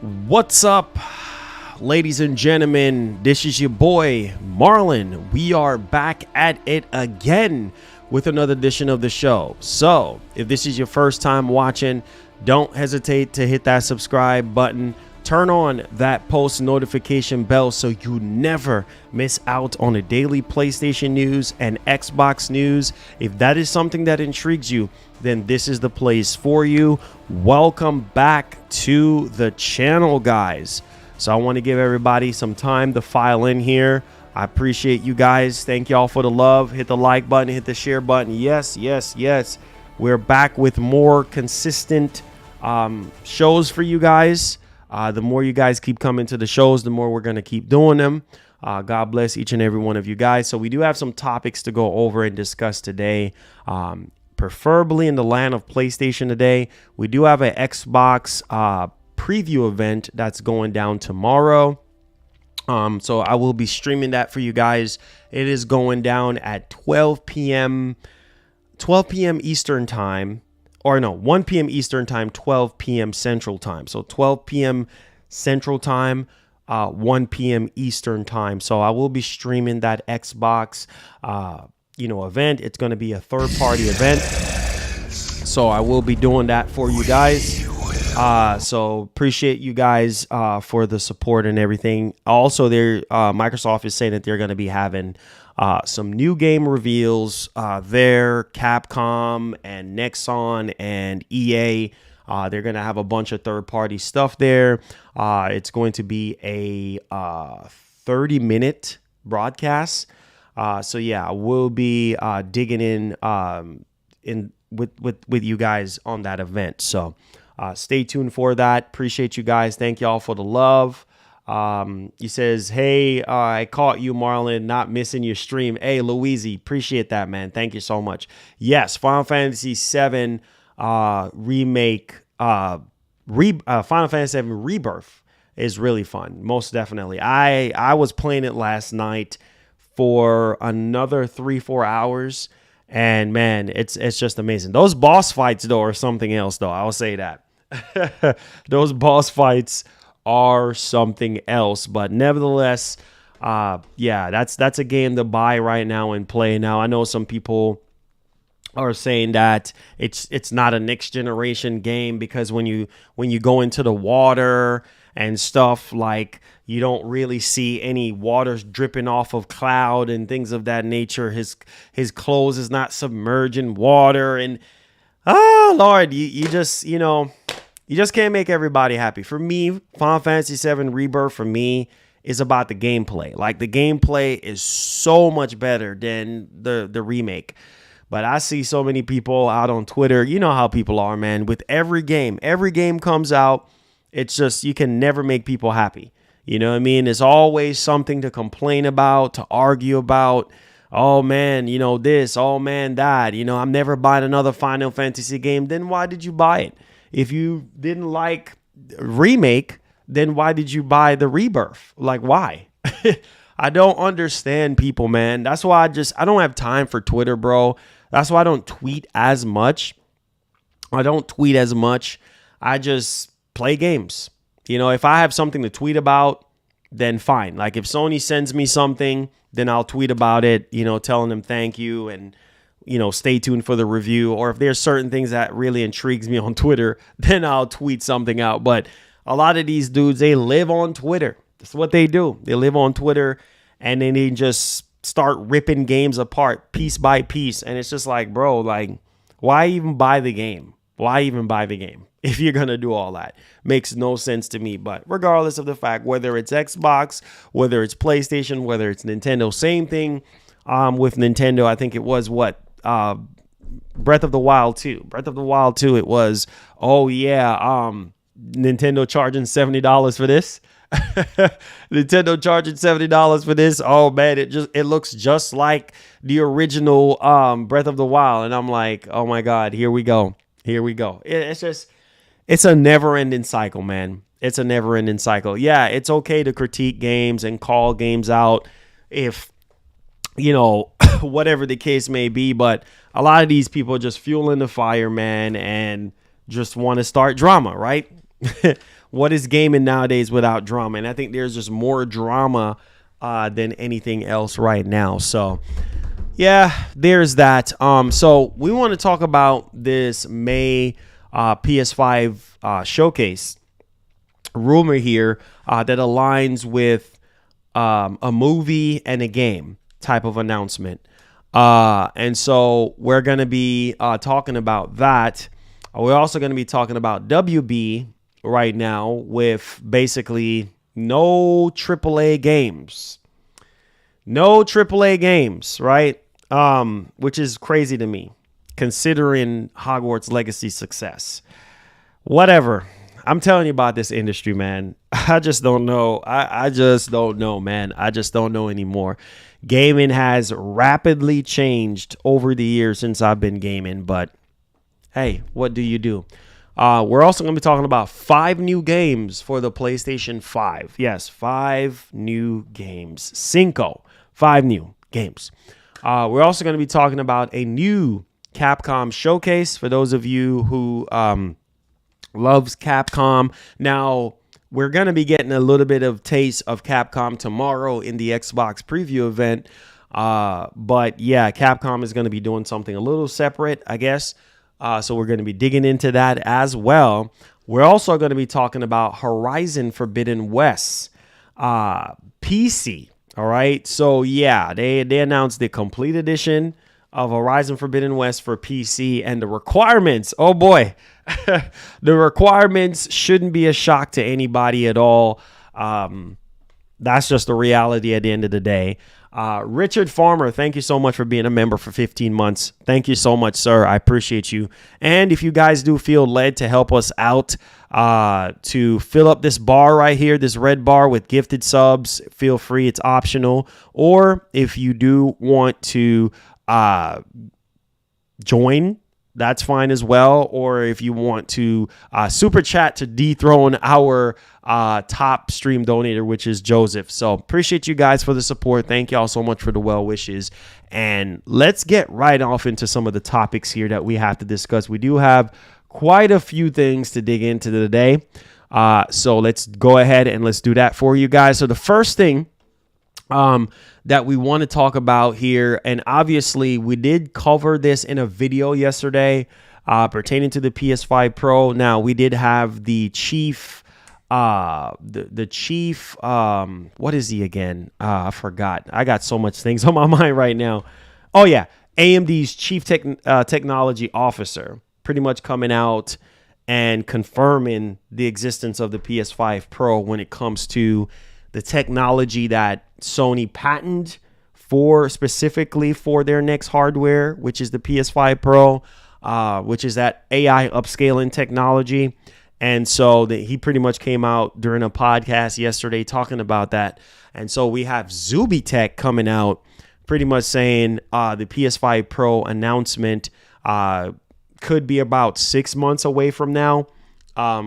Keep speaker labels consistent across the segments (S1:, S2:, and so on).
S1: What's up, ladies and gentlemen? This is your boy Marlon. We are back at it again with another edition of the show. So if this is your first time watching, don't hesitate to hit that subscribe button. Turn on that post notification bell so you never miss out on the daily PlayStation news and Xbox news. If that is something that intrigues you, then this is the place for you. Welcome back to the channel, guys. So I want to give everybody some time to file in here. I appreciate you guys. Thank y'all for the love. Hit the like button, hit the share button. Yes. We're back with more consistent shows for you guys. The more you guys keep coming to the shows, the more we're going to keep doing them. God bless each and every one of you guys. So we do have some topics to go over and discuss today, preferably in the land of PlayStation today. We do have an Xbox preview event that's going down tomorrow. So I will be streaming that for you guys. It is going down at 12 p.m. Eastern time. Or no, 1 p.m. Eastern time, 12 p.m. Central time. So 12 p.m. Central time, 1 p.m. Eastern time. So I will be streaming that Xbox, event. It's going to be a third-party event. So I will be doing that for you guys. So appreciate you guys for the support and everything. Also, Microsoft is saying that they're going to be having some new game reveals there. Capcom and Nexon and EA. They're going to have a bunch of third-party stuff there. It's going to be a 30-minute broadcast. So yeah, we'll be digging in with you guys on that event. So stay tuned for that. Appreciate you guys. Thank y'all for the love. He says, hey, I caught you, Marlon, not missing your stream. Hey, Louise, appreciate that, man. Thank you so much. Yes, Final Fantasy VII remake, Final Fantasy VII Rebirth is really fun. Most definitely. I was playing it last night for another 3-4 hours, and man, it's just amazing. Those boss fights though are something else though. I'll say that. Those boss fights are something else, but nevertheless, that's a game to buy right now and play now. I know some people are saying that it's not a next generation game because when you go into the water and stuff, like, you don't really see any water dripping off of Cloud and things of that nature. His clothes is not submerged in water, and Lord, you just can't make everybody happy. For me, Final Fantasy VII Rebirth for me is about the gameplay. Like, the gameplay is so much better than the remake. But I see so many people out on Twitter. You know how people are, man. With every game comes out, it's just, you can never make people happy. You know what I mean? There's always something to complain about, to argue about. Oh, man, this. Oh, man, that. I'm never buying another Final Fantasy game. Then why did you buy it? If you didn't like remake, then why did you buy the Rebirth? Like, why? I don't understand people, man. That's why I don't have time for Twitter, bro. That's why I don't tweet as much. I just play games. If I have something to tweet about, then fine. Like, if Sony sends me something, then I'll tweet about it, telling them thank you and, stay tuned for the review. Or if there's certain things that really intrigues me on Twitter, then I'll tweet something out. But a lot of these dudes, they live on Twitter. That's what they do. They live on Twitter, and then they just start ripping games apart piece by piece. And it's just like, bro, like, why even buy the game? If you're going to do all that? Makes no sense to me. But regardless of the fact, whether it's Xbox, whether it's PlayStation, whether it's Nintendo, same thing with Nintendo. I think it was Breath of the Wild 2. It was, Nintendo charging $70 for this. Nintendo charging $70 for this. Oh man, it looks just like the original Breath of the Wild, and I'm like, oh my god, here we go. It's a never-ending cycle, man. It's a never-ending cycle. Yeah, it's okay to critique games and call games out if whatever the case may be, but a lot of these people are just fueling the fire, man, and just want to start drama, right? What is gaming nowadays without drama? And I think there's just more drama than anything else right now. So yeah, there's that. So we want to talk about this May PS5 showcase rumor here that aligns with a movie and a game type of announcement. And so we're going to be talking about that. We're also going to be talking about WB right now with basically no AAA games. No AAA games, right? Which is crazy to me, considering Hogwarts Legacy's success. Whatever. I'm telling you about this industry, man. I just don't know. I just don't know, man. I just don't know anymore. Gaming has rapidly changed over the years since I've been gaming, but hey, what do you do? We're also going to be talking about 5 new games for the PlayStation 5. Yes, 5 new games. 5 new games. We're also going to be talking about a new Capcom Showcase for those of you who loves Capcom. Now, we're going to be getting a little bit of taste of Capcom tomorrow in the Xbox preview event. But yeah, Capcom is going to be doing something a little separate, I guess. So we're going to be digging into that as well. We're also going to be talking about Horizon Forbidden West PC. All right. So yeah, they announced the complete edition of Horizon Forbidden West for PC and the requirements. Oh boy, the requirements shouldn't be a shock to anybody at all. That's just the reality at the end of the day. Richard Farmer, thank you so much for being a member for 15 months. Thank you so much, sir. I appreciate you. And if you guys do feel led to help us out to fill up this bar right here, this red bar with gifted subs, feel free. It's optional. Or if you do want to join, that's fine as well. Or if you want to super chat to dethrone our top stream donator, which is Joseph. So appreciate you guys for the support. Thank y'all so much for the well wishes. And let's get right off into some of the topics here that we have to discuss. We do have quite a few things to dig into today. So let's go ahead and let's do that for you guys. So the first thing that we want to talk about here, and obviously we did cover this in a video yesterday pertaining to the PS5 Pro. Now we did have the chief, the chief, what is he again? I forgot. I got so much things on my mind right now. Oh yeah, AMD's chief technology officer, pretty much coming out and confirming the existence of the PS5 Pro when it comes to the technology that Sony patented for specifically for their next hardware, which is the PS5 Pro, which is that AI upscaling technology. And so he pretty much came out during a podcast yesterday talking about that. And so we have Zubitech coming out pretty much saying the PS5 Pro announcement could be about 6 months away from now,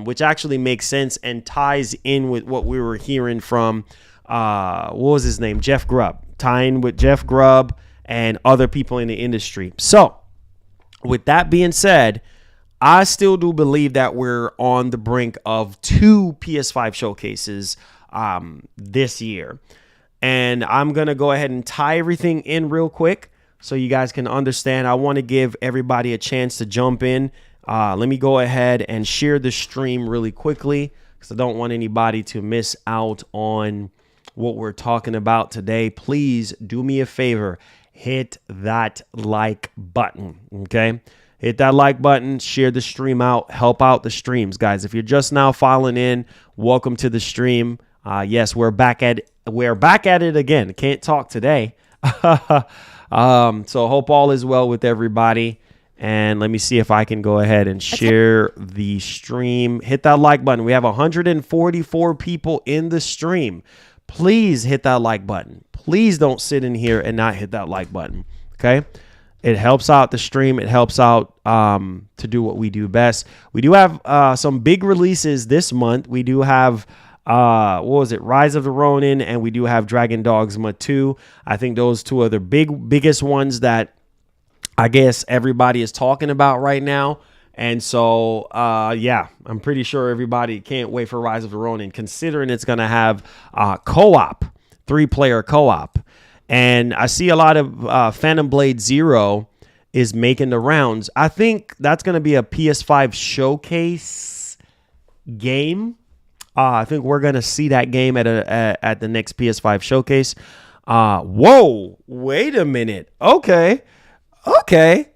S1: which actually makes sense and ties in with what we were hearing from, what was his name? Jeff Grubb, tying with Jeff Grubb and other people in the industry. So with that being said, I still do believe that we're on the brink of 2 PS5 showcases this year. And I'm going to go ahead and tie everything in real quick so you guys can understand. I want to give everybody a chance to jump in. Let me go ahead and share the stream really quickly because I don't want anybody to miss out on what we're talking about today. Please do me a favor. Hit that like button, okay? Hit that like button, share the stream out, help out the streams, guys. If you're just now filing in, welcome to the stream. Yes, we're back at it again. Can't talk today. So hope all is well with everybody. And let me see if I can go ahead and share the stream. Hit that like button. We have 144 people in the stream. Please hit that like button. Please don't sit in here and not hit that like button. Okay? It helps out the stream. It helps out to do what we do best. We do have some big releases this month. We do have, Rise of the Ronin, and we do have Dragon Dogma 2. I think those two are the biggest ones that I guess everybody is talking about right now. And so, yeah, I'm pretty sure everybody can't wait for Rise of the Ronin, considering it's going to have co-op, 3-player co-op. And I see a lot of Phantom Blade Zero is making the rounds. I think that's going to be a PS5 Showcase game. I think we're going to see that game at the next PS5 Showcase. Whoa, wait a minute. Okay.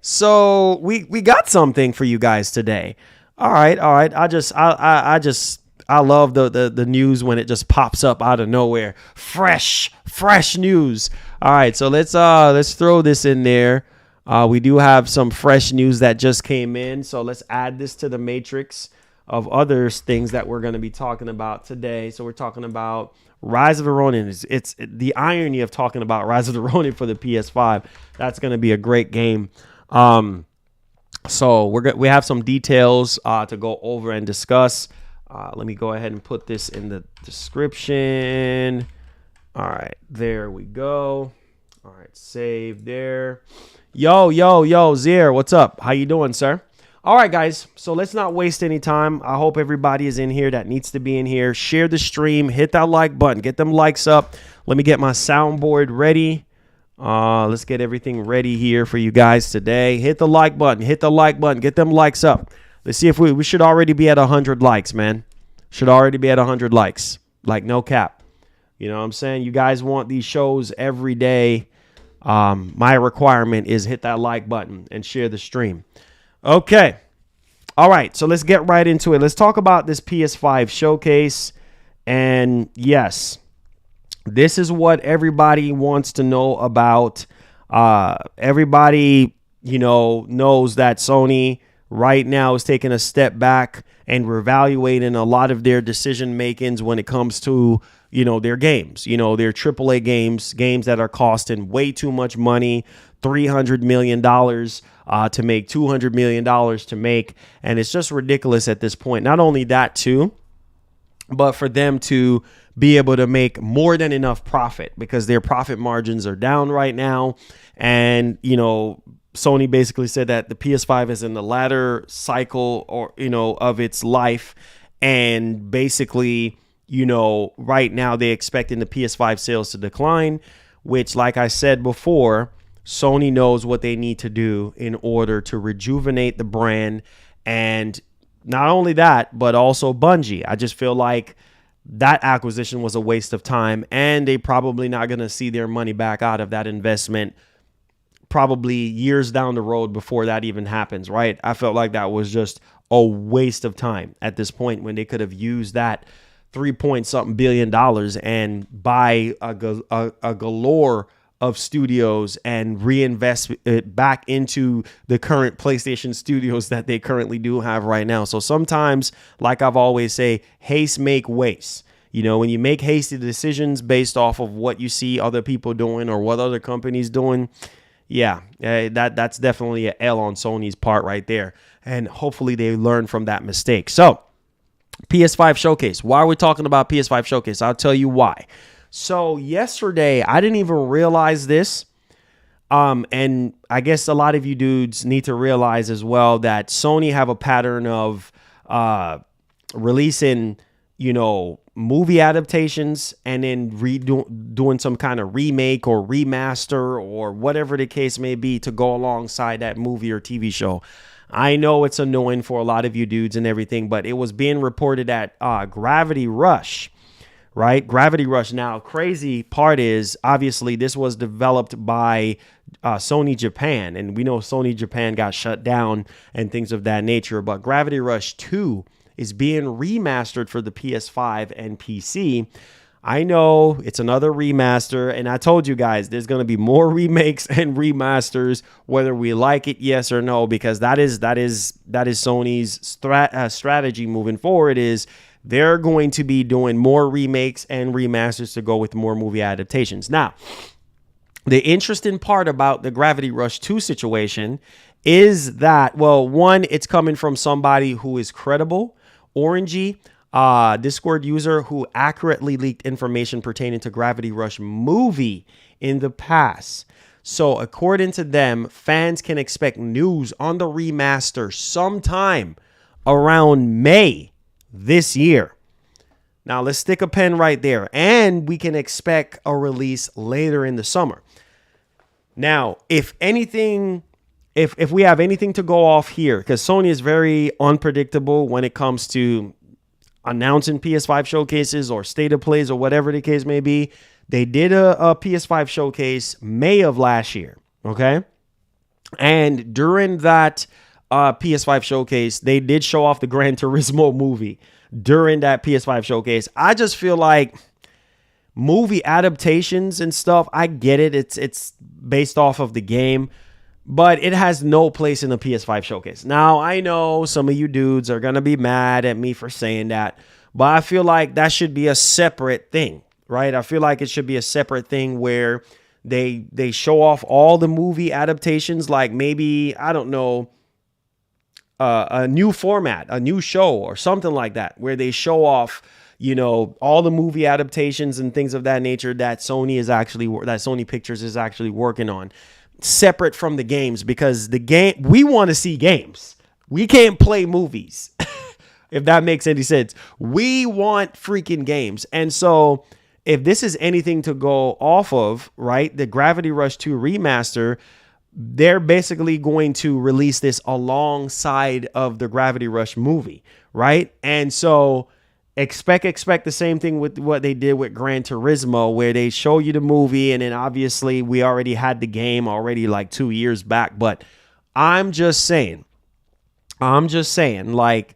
S1: So we got something for you guys today. All right. I love the news when it just pops up out of nowhere. Fresh news. All right, so let's throw this in there. We do have some fresh news that just came in, so let's add this to the matrix of other things that we're going to be talking about today. So we're talking about Rise of the Ronin. It's the irony of talking about Rise of the Ronin for the PS5. That's going to be a great game. So we have some details to go over and discuss. Let me go ahead and put this in the description. All right, there we go. All right, save there. Yo, Zier, what's up? How you doing, sir? All right, guys, so let's not waste any time. I hope everybody is in here that needs to be in here. Share the stream. Hit that like button. Get them likes up. Let me get my soundboard ready. Let's get everything ready here for you guys today. Hit the like button. Hit the like button. Get them likes up. Let's see if we should already be at 100 likes, man. Should already be at 100 likes. Like, no cap. You know what I'm saying? You guys want these shows every day. My requirement is hit that like button and share the stream. Okay. All right. So let's get right into it. Let's talk about this PS5 showcase. And yes, this is what everybody wants to know about. Everybody, knows that Sony right now is taking a step back and reevaluating a lot of their decision makings when it comes to, their games, their AAA games that are costing way too much money, $300 million to make, $200 million to make. And it's just ridiculous at this point. Not only that, too, but for them to be able to make more than enough profit because their profit margins are down right now. And, Sony basically said that the PS5 is in the latter cycle of its life. And basically, right now they're expecting the PS5 sales to decline, which, like I said before, Sony knows what they need to do in order to rejuvenate the brand. And not only that, but also Bungie. I just feel like that acquisition was a waste of time, and they probably not going to see their money back out of that investment probably years down the road before that even happens, right? I felt like that was just a waste of time at this point when they could have used that $3-point-something billion and buy a galore of studios and reinvest it back into the current PlayStation studios that they currently do have right now. So sometimes, like I've always say, haste make waste. When you make hasty decisions based off of what you see other people doing or what other companies doing, that's definitely an L on Sony's part right there. And hopefully they learn from that mistake. So PS5 Showcase. Why are we talking about PS5 Showcase? I'll tell you why. So yesterday, I didn't even realize this. And I guess a lot of you dudes need to realize as well that Sony have a pattern of releasing, movie adaptations and then doing some kind of remake or remaster or whatever the case may be to go alongside that movie or TV show. I know it's annoying for a lot of you dudes and everything, but it was being reported at Gravity Rush. Right? Gravity Rush. Now, crazy part is, obviously, this was developed by Sony Japan. And we know Sony Japan got shut down and things of that nature. But Gravity Rush 2 is being remastered for the PS5 and PC. I know it's another remaster. And I told you guys, there's going to be more remakes and remasters, whether we like it, yes or no, because that is Sony's strategy moving forward is they're going to be doing more remakes and remasters to go with more movie adaptations. Now, the interesting part about the Gravity Rush 2 situation is that, well, one, it's coming from somebody who is credible. Orangey, Discord user who accurately leaked information pertaining to Gravity Rush movie in the past. So according to them, fans can expect news on the remaster sometime around May this year. Now let's stick a pen right there. And we can expect a release later in the summer. Now, if anything, if we have anything to go off here, because Sony is very unpredictable when it comes to announcing PS5 showcases or state of plays or whatever the case may be. They did a PS5 showcase May of last year, okay? And during that PS5 showcase, they did show off the Gran Turismo movie during that PS5 showcase. I just feel like movie adaptations and stuff, I get it. It's based off of the game, but it has no place in the PS5 showcase. Now, I know some of you dudes are going to be mad at me for saying that, but I feel like that should be a separate thing, right? I feel like it should be a separate thing where they show off all the movie adaptations, like maybe, I don't know, a new format, a new show or something like that, where they show off, you know, all the movie adaptations and things of that nature that Sony Pictures is actually working on, separate from the games, because we want to see games. We can't play movies. If that makes any sense. We want freaking games. And so if this is anything to go off of, right, the Gravity Rush 2 remaster, they're basically going to release this alongside of the Gravity Rush movie, right? And so expect the same thing with what they did with Gran Turismo, where they show you the movie, and then obviously we already had the game already like 2 years back. But I'm just saying, like,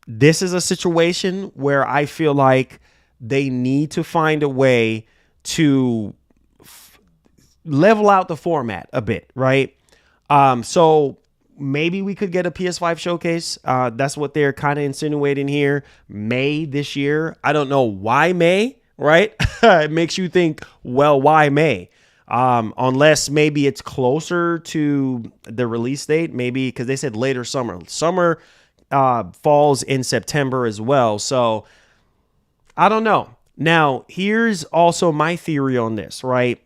S1: this is a situation where I feel like they need to find a way to level out the format a bit, right? So maybe we could get a PS5 showcase. That's what they're kind of insinuating here. May this year. I don't know why May, right? It makes you think, well, why May? Unless maybe it's closer to the release date, maybe because they said later summer. Summer falls in September as well. So I don't know. Now, here's also my theory on this, right?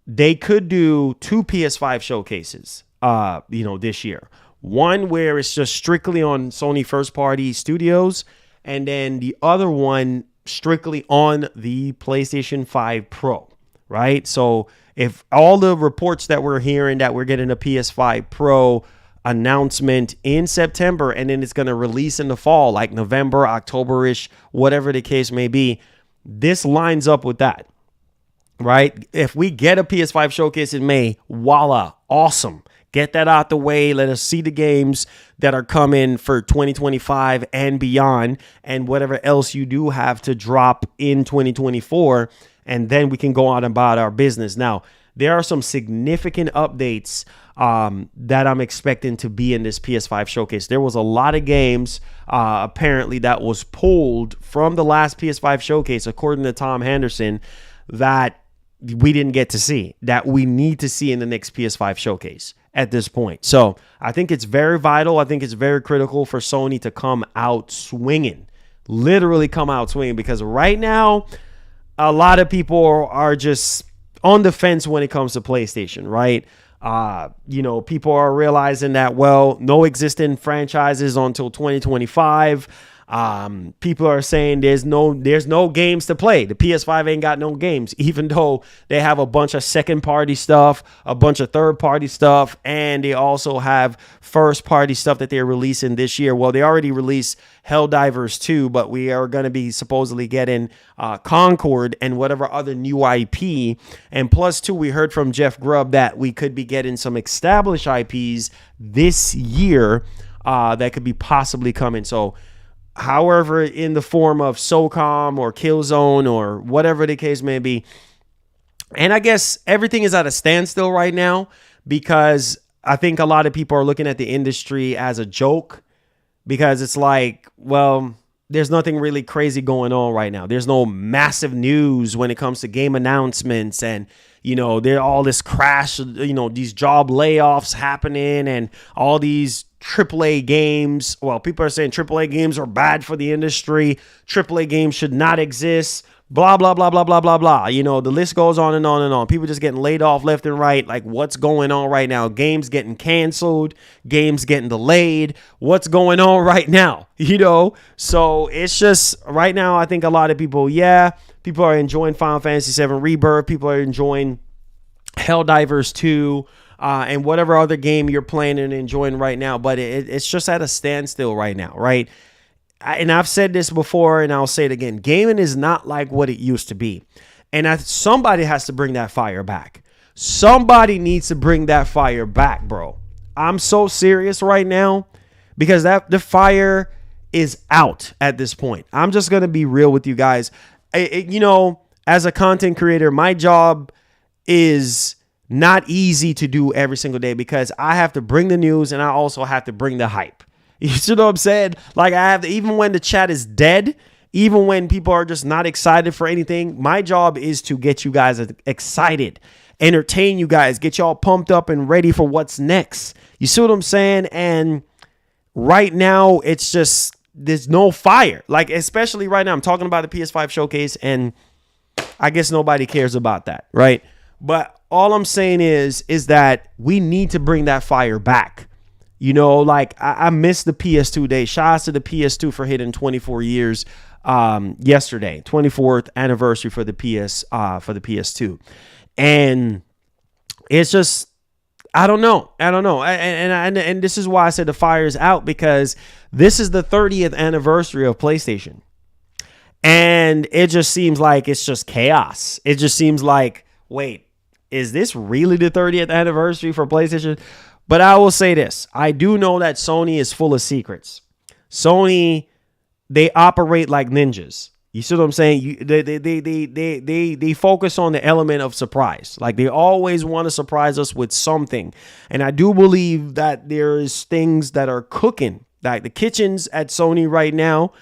S1: They could do 2 PS5 showcases, this year. One where it's just strictly on Sony first party studios, and then the other one strictly on the PlayStation 5 Pro, right? So if all the reports that we're hearing that we're getting a PS5 Pro announcement in September, and then it's going to release in the fall, like November, October-ish, whatever the case may be, this lines up with that. Right? If we get a PS5 showcase in May, voila, awesome. Get that out the way. Let us see the games that are coming for 2025 and beyond, and whatever else you do have to drop in 2024. And then we can go on about our business. Now, there are some significant updates that I'm expecting to be in this PS5 showcase. There was a lot of games apparently that was pulled from the last PS5 showcase, according to Tom Henderson, that we didn't get to see, that we need to see in the next PS5 showcase at this point. So I think it's very vital. I think it's very critical for Sony to come out swinging, literally come out swinging, because right now a lot of people are just on the fence when it comes to PlayStation, right? People are realizing that, well, no existing franchises until 2025. People are saying there's no games to play. The PS5 ain't got no games, even though they have a bunch of second party stuff, a bunch of third party stuff, and they also have first party stuff that they're releasing this year. Well, they already released Helldivers 2, but we are going to be supposedly getting Concord and whatever other new IP. And plus, too, we heard from Jeff Grubb that we could be getting some established IPs this year that could be possibly coming. So however, in the form of SOCOM or Killzone or whatever the case may be. And I guess everything is at a standstill right now, because I think a lot of people are looking at the industry as a joke, because it's like, well, there's nothing really crazy going on right now. There's no massive news when it comes to game announcements, and there all this crash, these job layoffs happening, and all these AAA games. Well, people are saying AAA games are bad for the industry. AAA games should not exist. blah, blah, blah, blah, blah, blah, blah. You know, the list goes on and on and on. People just getting laid off left and right. Like, what's going on right now? Games getting canceled, games getting delayed. What's going on right now? You know, so it's just right now, I think a lot of people, people are enjoying Final Fantasy VII Rebirth. People are enjoying Helldivers 2. And whatever other game you're playing and enjoying right now. But it's just at a standstill right now, right? And I've said this before, and I'll say it again. Gaming is not like what it used to be. And somebody has to bring that fire back. Somebody needs to bring that fire back, bro. I'm so serious right now because the fire is out at this point. I'm just going to be real with you guys. You know, as a content creator, my job is not easy to do every single day because I have to bring the news and I also have to bring the hype. You see what I'm saying? Like I have to, even when the chat is dead, even when people are just not excited for anything, my job is to get you guys excited, entertain you guys, get y'all pumped up and ready for what's next. You see what I'm saying? And right now it's just, there's no fire. Like, especially right now, I'm talking about the PS5 Showcase and I guess nobody cares about that, right? But all I'm saying is that we need to bring that fire back. You know, like I missed the PS2 day. Shout out to the PS2 for hitting 24 years yesterday, 24th anniversary for the PS2. And it's just, I don't know. And this is why I said the fire is out, because this is the 30th anniversary of PlayStation. And it just seems like it's just chaos. It just seems like, wait, is this really the 30th anniversary for PlayStation? But I will say this. I do know that Sony is full of secrets. Sony, they operate like ninjas. You see what I'm saying? They focus on the element of surprise. Like they always want to surprise us with something. And I do believe that there is things that are cooking. Like the kitchens at Sony right now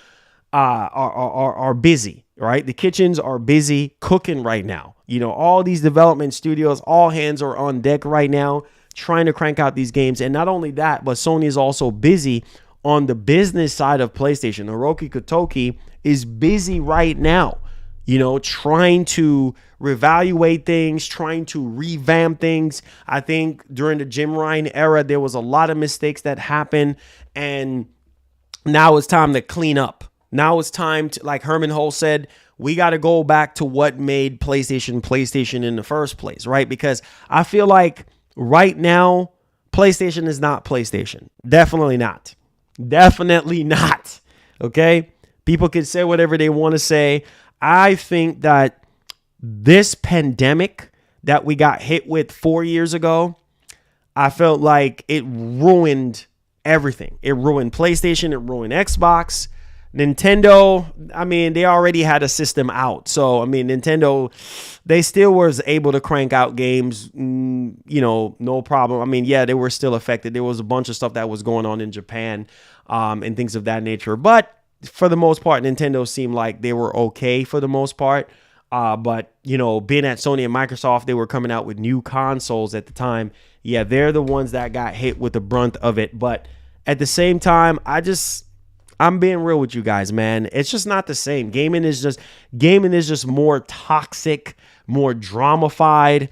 S1: are busy, right? The kitchens are busy cooking right now. You know, all these development studios, all hands are on deck right now, trying to crank out these games. And not only that, but Sony is also busy on the business side of PlayStation. Hiroki Kotoki is busy right now, you know, trying to reevaluate things, trying to revamp things. I think during the Jim Ryan era, there was a lot of mistakes that happened. And now it's time to clean up. Now it's time to, like Herman Hull said, we got to go back to what made PlayStation in the first place, right? Because I feel like right now, PlayStation is not PlayStation. Definitely not. Definitely not. Okay? People can say whatever they want to say. I think that this pandemic that we got hit with 4 years ago, I felt like it ruined everything. It ruined PlayStation. It ruined Xbox. Nintendo, I mean, they already had a system out. So, I mean, Nintendo, they still was able to crank out games, you know, no problem. I mean, yeah, they were still affected. There was a bunch of stuff that was going on in Japan and things of that nature. But for the most part, Nintendo seemed like they were okay for the most part. But, you know, being at Sony and Microsoft, they were coming out with new consoles at the time. Yeah, they're the ones that got hit with the brunt of it. But at the same time, I'm being real with you guys, man. It's just not the same. Gaming is just more toxic, more dramified.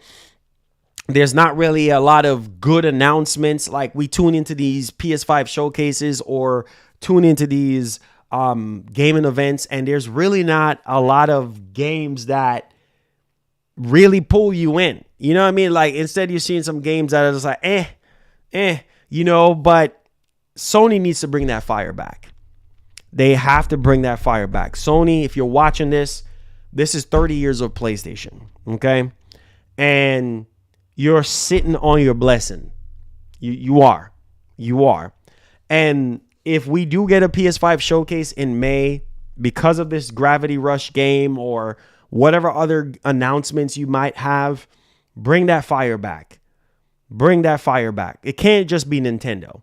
S1: There's not really a lot of good announcements. Like we tune into these PS5 showcases or tune into these gaming events, and there's really not a lot of games that really pull you in. You know what I mean? Like instead you're seeing some games that are just like, you know, but Sony needs to bring that fire back. They have to bring that fire back. Sony, if you're watching this is 30 years of PlayStation, okay? And you're sitting on your blessing. You are. And if we do get a PS5 showcase in May because of this Gravity Rush game or whatever other announcements you might have, bring that fire back. Bring that fire back. It can't just be Nintendo.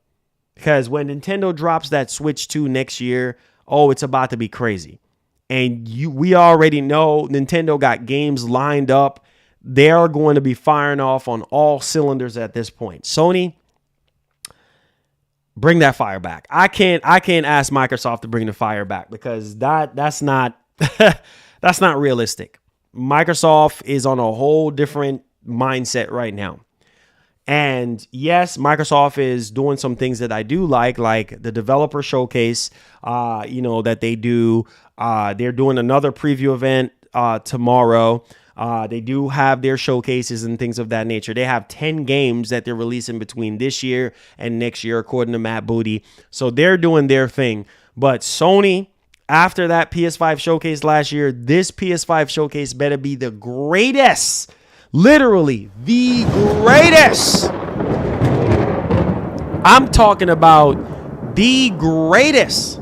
S1: Because when Nintendo drops that Switch 2 next year, it's about to be crazy. And we already know Nintendo got games lined up. They are going to be firing off on all cylinders at this point. Sony, bring that fire back. I can't ask Microsoft to bring the fire back because that's not That's not realistic. Microsoft is on a whole different mindset right now. And yes, Microsoft is doing some things that I do like the developer showcase, that they do. They're doing another preview event tomorrow. They do have their showcases and things of that nature. They have 10 games that they're releasing between this year and next year, according to Matt Booty. So they're doing their thing. But Sony, after that PS5 showcase last year, this PS5 showcase better be the greatest. Literally the greatest. I'm talking about the greatest.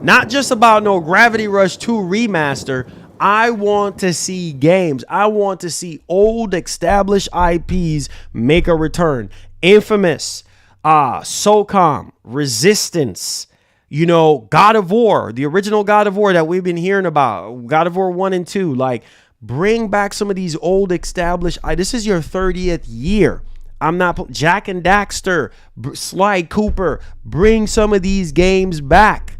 S1: Not just about no Gravity Rush 2 remaster. I want to see games. I want to see old established IPs make a return. Infamous, SOCOM, Resistance, God of War, the original God of War that we've been hearing about, God of War 1 and 2, bring back some of these old established. This is your 30th year. I'm not Jack and Daxter, Sly Cooper. Bring some of these games back.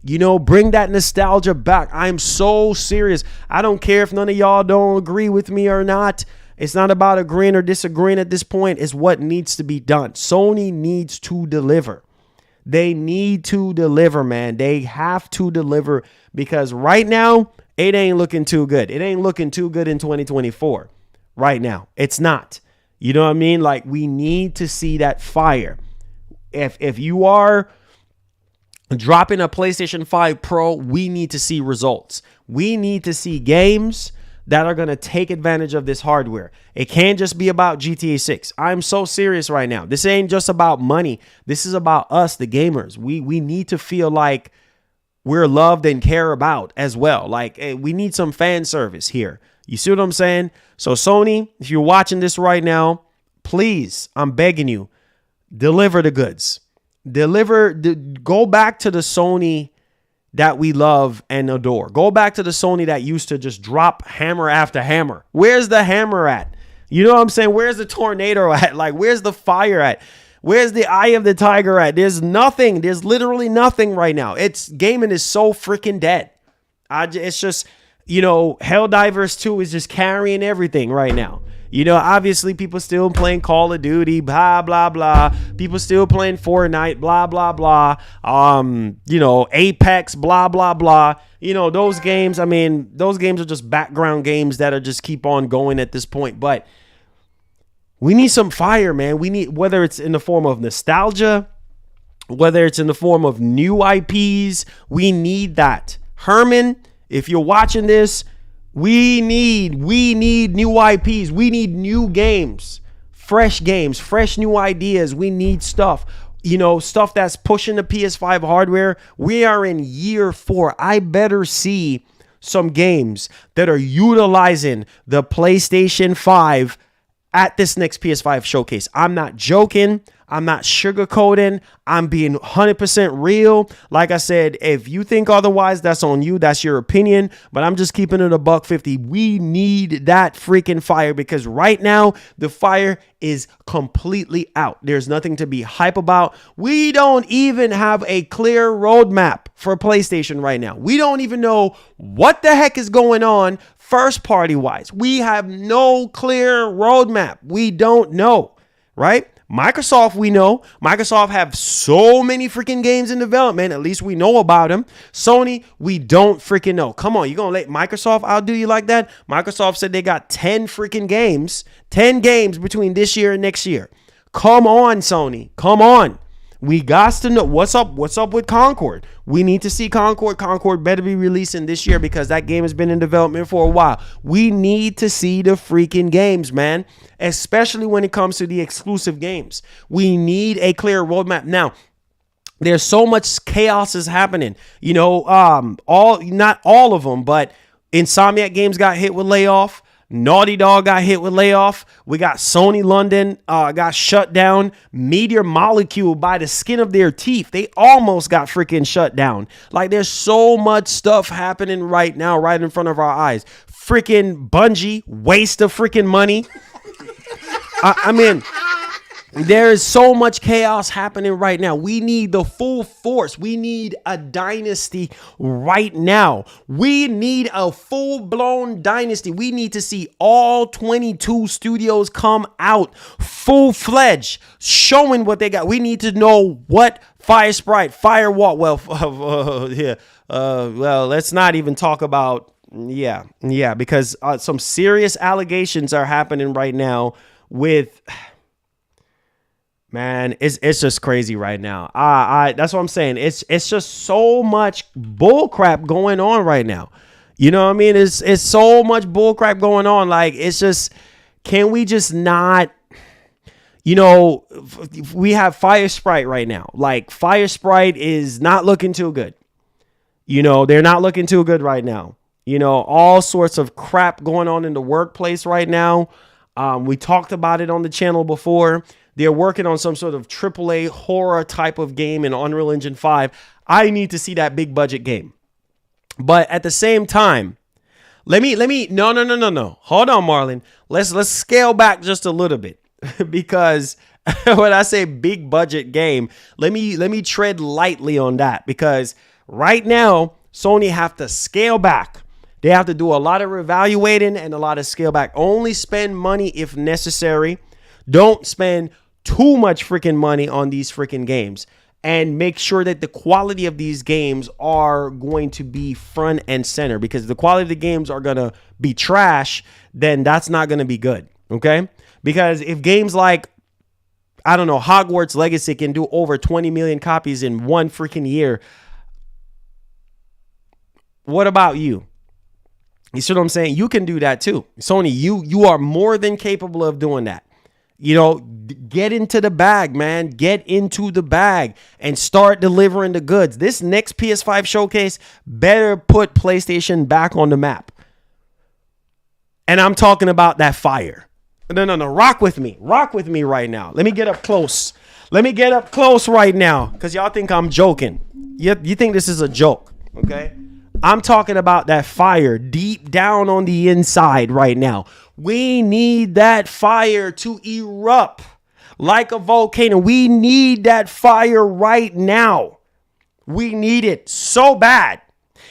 S1: Bring that nostalgia back. I'm so serious. I don't care if none of y'all don't agree with me or not. It's not about agreeing or disagreeing at this point. It's what needs to be done. Sony needs to deliver. They need to deliver, man. They have to deliver because right now, it ain't looking too good. It ain't looking too good in 2024 right now. It's not. You know what I mean? We need to see that fire. If you are dropping a PlayStation 5 Pro, we need to see results. We need to see games that are going to take advantage of this hardware. It can't just be about GTA 6. I'm so serious right now. This ain't just about money. This is about us, the gamers. We need to feel like we're loved and care about as well. We need some fan service here. You see what I'm saying? So Sony, if you're watching this right now, please, I'm begging you, deliver the goods. Go back to the Sony that we love and adore. Go back to the Sony that used to just drop hammer after hammer. Where's the hammer at? You know what I'm saying? Where's the tornado at? Where's the fire at? Where's the eye of the tiger at? There's nothing. There's literally nothing right now. Gaming is so freaking dead. It's just, Helldivers 2 is just carrying everything right now. Obviously people still playing Call of Duty, blah, blah, blah. People still playing Fortnite, blah, blah, blah. Apex, blah, blah, blah. Those games, those games are just background games that are just keep on going at this point. But we need some fire, man. We need, whether it's in the form of nostalgia, whether it's in the form of new IPs, we need that. Herman, if you're watching this, we need new IPs. We need new games, fresh new ideas. We need stuff, stuff that's pushing the PS5 hardware. We are in year 4. I better see some games that are utilizing the PlayStation 5 at this next PS5 showcase. I'm not joking. I'm not sugarcoating. I'm being 100% real. Like I said, if you think otherwise, that's on you. That's your opinion. But I'm just keeping it $150. We need that freaking fire because right now the fire is completely out. There's nothing to be hype about. We don't even have a clear roadmap for PlayStation right now. We don't even know what the heck is going on first party wise. We have no clear roadmap. We don't know, right? Microsoft, we know. Microsoft have so many freaking games in development. At least we know about them. Sony, we don't freaking know. Come on, you gonna let Microsoft outdo you like that? Microsoft said they got 10 freaking games. 10 games between this year and next year. Come on, Sony. Come on. We got to know what's up with Concord. We need to see Concord. Concord better be releasing this year because that game has been in development for a while. We need to see the freaking games, man, especially when it comes to the exclusive games. We need a clear roadmap. Now, there's so much chaos is happening. Not all of them, but Insomniac Games got hit with layoff. Naughty Dog got hit with layoff. We got Sony London got shut down. Meteor Molecule by the skin of their teeth. They almost got freaking shut down. There's so much stuff happening right now, right in front of our eyes. Freaking Bungie, waste of freaking money. There is so much chaos happening right now. We need the full force. We need a dynasty right now. We need a full-blown dynasty. We need to see all 22 studios come out full-fledged, showing what they got. We need to know what Fire Sprite, Firewall. Well, let's not even talk about. Because some serious allegations are happening right now with. Man, it's just crazy right now. That's what I'm saying. It's just so much bull crap going on right now. You know what I mean? It's so much bull crap going on. Like, it's just, can we just not, we have Fire Sprite right now. Like, Fire Sprite is not looking too good. They're not looking too good right now. All sorts of crap going on in the workplace right now. We talked about it on the channel before. They're working on some sort of AAA horror type of game in Unreal Engine 5. I need to see that big budget game. But at the same time, no. Hold on, Marlon. Let's scale back just a little bit because when I say big budget game, let me tread lightly on that, because right now Sony have to scale back. They have to do a lot of reevaluating and a lot of scale back. Only spend money if necessary. Don't spend too much freaking money on these freaking games, and make sure that the quality of these games are going to be front and center, because if the quality of the games are going to be trash, then that's not going to be good. Okay. Because if games like, I don't know, Hogwarts Legacy can do over 20 million copies in one freaking year, what about you? You see what I'm saying? You can do that too. Sony, you are more than capable of doing that. Get into the bag, man. Get into the bag and start delivering the goods. This next PS5 showcase better put PlayStation back on the map. And I'm talking about that fire. No. Rock with me. Rock with me right now. Let me get up close. Right now, because y'all think I'm joking. You think this is a joke, okay? I'm talking about that fire deep down on the inside right now. We need that fire to erupt like a volcano. We need that fire right now. We need it so bad.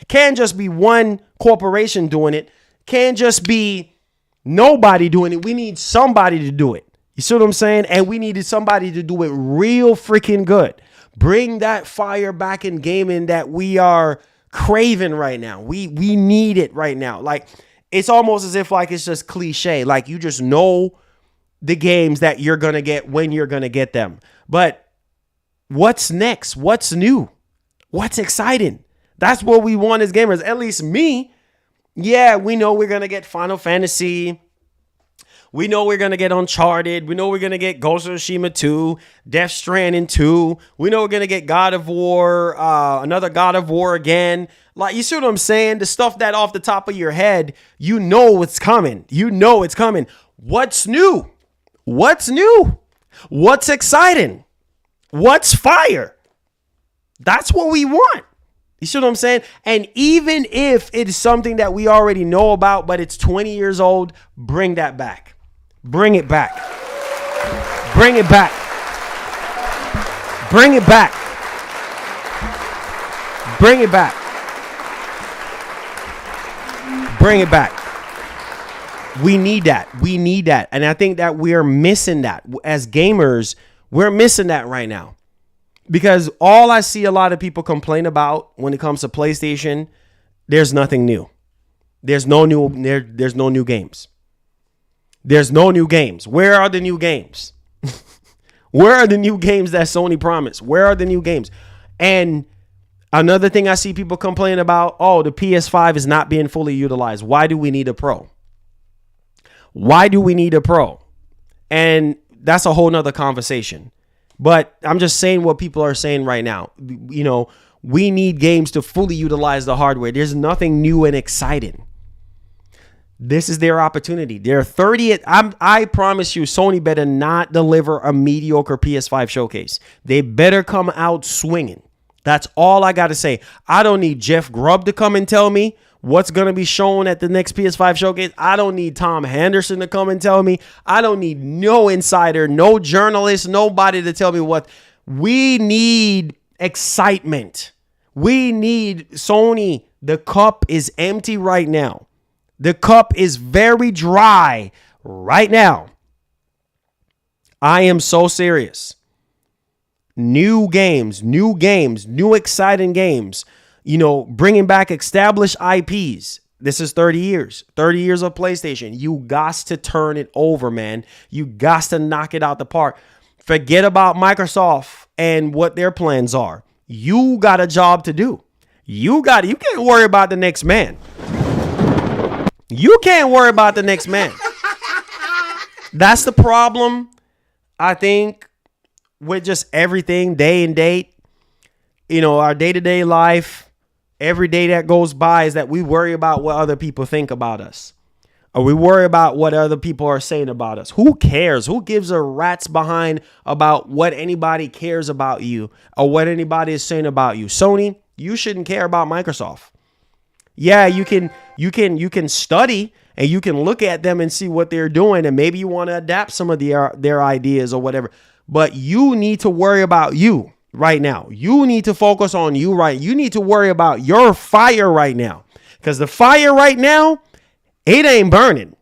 S1: Can't just be one corporation doing it. Can't just be nobody doing it. We need somebody to do it. You see what I'm saying? And we needed somebody to do it real freaking good. Bring that fire back in gaming that we are craving right now. We need it right now. Like, it's almost as if like it's just cliche. Like, you just know the games that you're going to get when you're going to get them. But what's next? What's new? What's exciting? That's what we want as gamers. At least me. Yeah, we know we're going to get Final Fantasy. We know we're going to get Uncharted. We know we're going to get Ghost of Tsushima 2, Death Stranding 2. We know we're going to get God of War, another God of War again. Like, you see what I'm saying? The stuff that off the top of your head, you know it's coming. You know it's coming. What's new? What's new? What's exciting? What's fire? That's what we want. You see what I'm saying? And even if it's something that we already know about, but it's 20 years old, bring that back. Bring it back. Bring it back. Bring it back. Bring it back. Bring it back. We need that. We need that. And I think that we are missing that. As gamers, we're missing that right now. Because all I see a lot of people complain about when it comes to PlayStation, there's nothing new. There's no new games. There's no new games. Where are the new games? Where are the new games that Sony promised? Where are the new games? And another thing I see people complain about, the PS5 is not being fully utilized. Why do we need a Pro? Why do we need a Pro? And that's a whole nother conversation. But I'm just saying what people are saying right now. You know, we need games to fully utilize the hardware. There's nothing new and exciting. This is their opportunity. They're 30th. I promise you, Sony better not deliver a mediocre PS5 showcase. They better come out swinging. That's all I got to say. I don't need Jeff Grubb to come and tell me what's going to be shown at the next PS5 showcase. I don't need Tom Henderson to come and tell me. I don't need no insider, no journalist, nobody to tell me what. We need excitement. We need Sony. The cup is empty right now. The cup is very dry right now. I am so serious. New games, new exciting games. You know, bringing back established IPs. This is 30 years. 30 years of PlayStation. You got to turn it over, man. You got to knock it out the park. Forget about Microsoft and what their plans are. You got a job to do. You can't worry about the next man. You can't worry about the next man. That's the problem, I think, with just everything, day and date. You know, our day-to-day life, every day that goes by is that we worry about what other people think about us. Or we worry about what other people are saying about us. Who cares? Who gives a rat's behind about what anybody cares about you or what anybody is saying about you? Sony, you shouldn't care about Microsoft. Yeah, you can study and you can look at them and see what they're doing, and maybe you want to adapt some of their ideas or whatever. But you need to worry about you right now. You need to focus on you, right? You need to worry about your fire right now, because the fire right now, it ain't burning.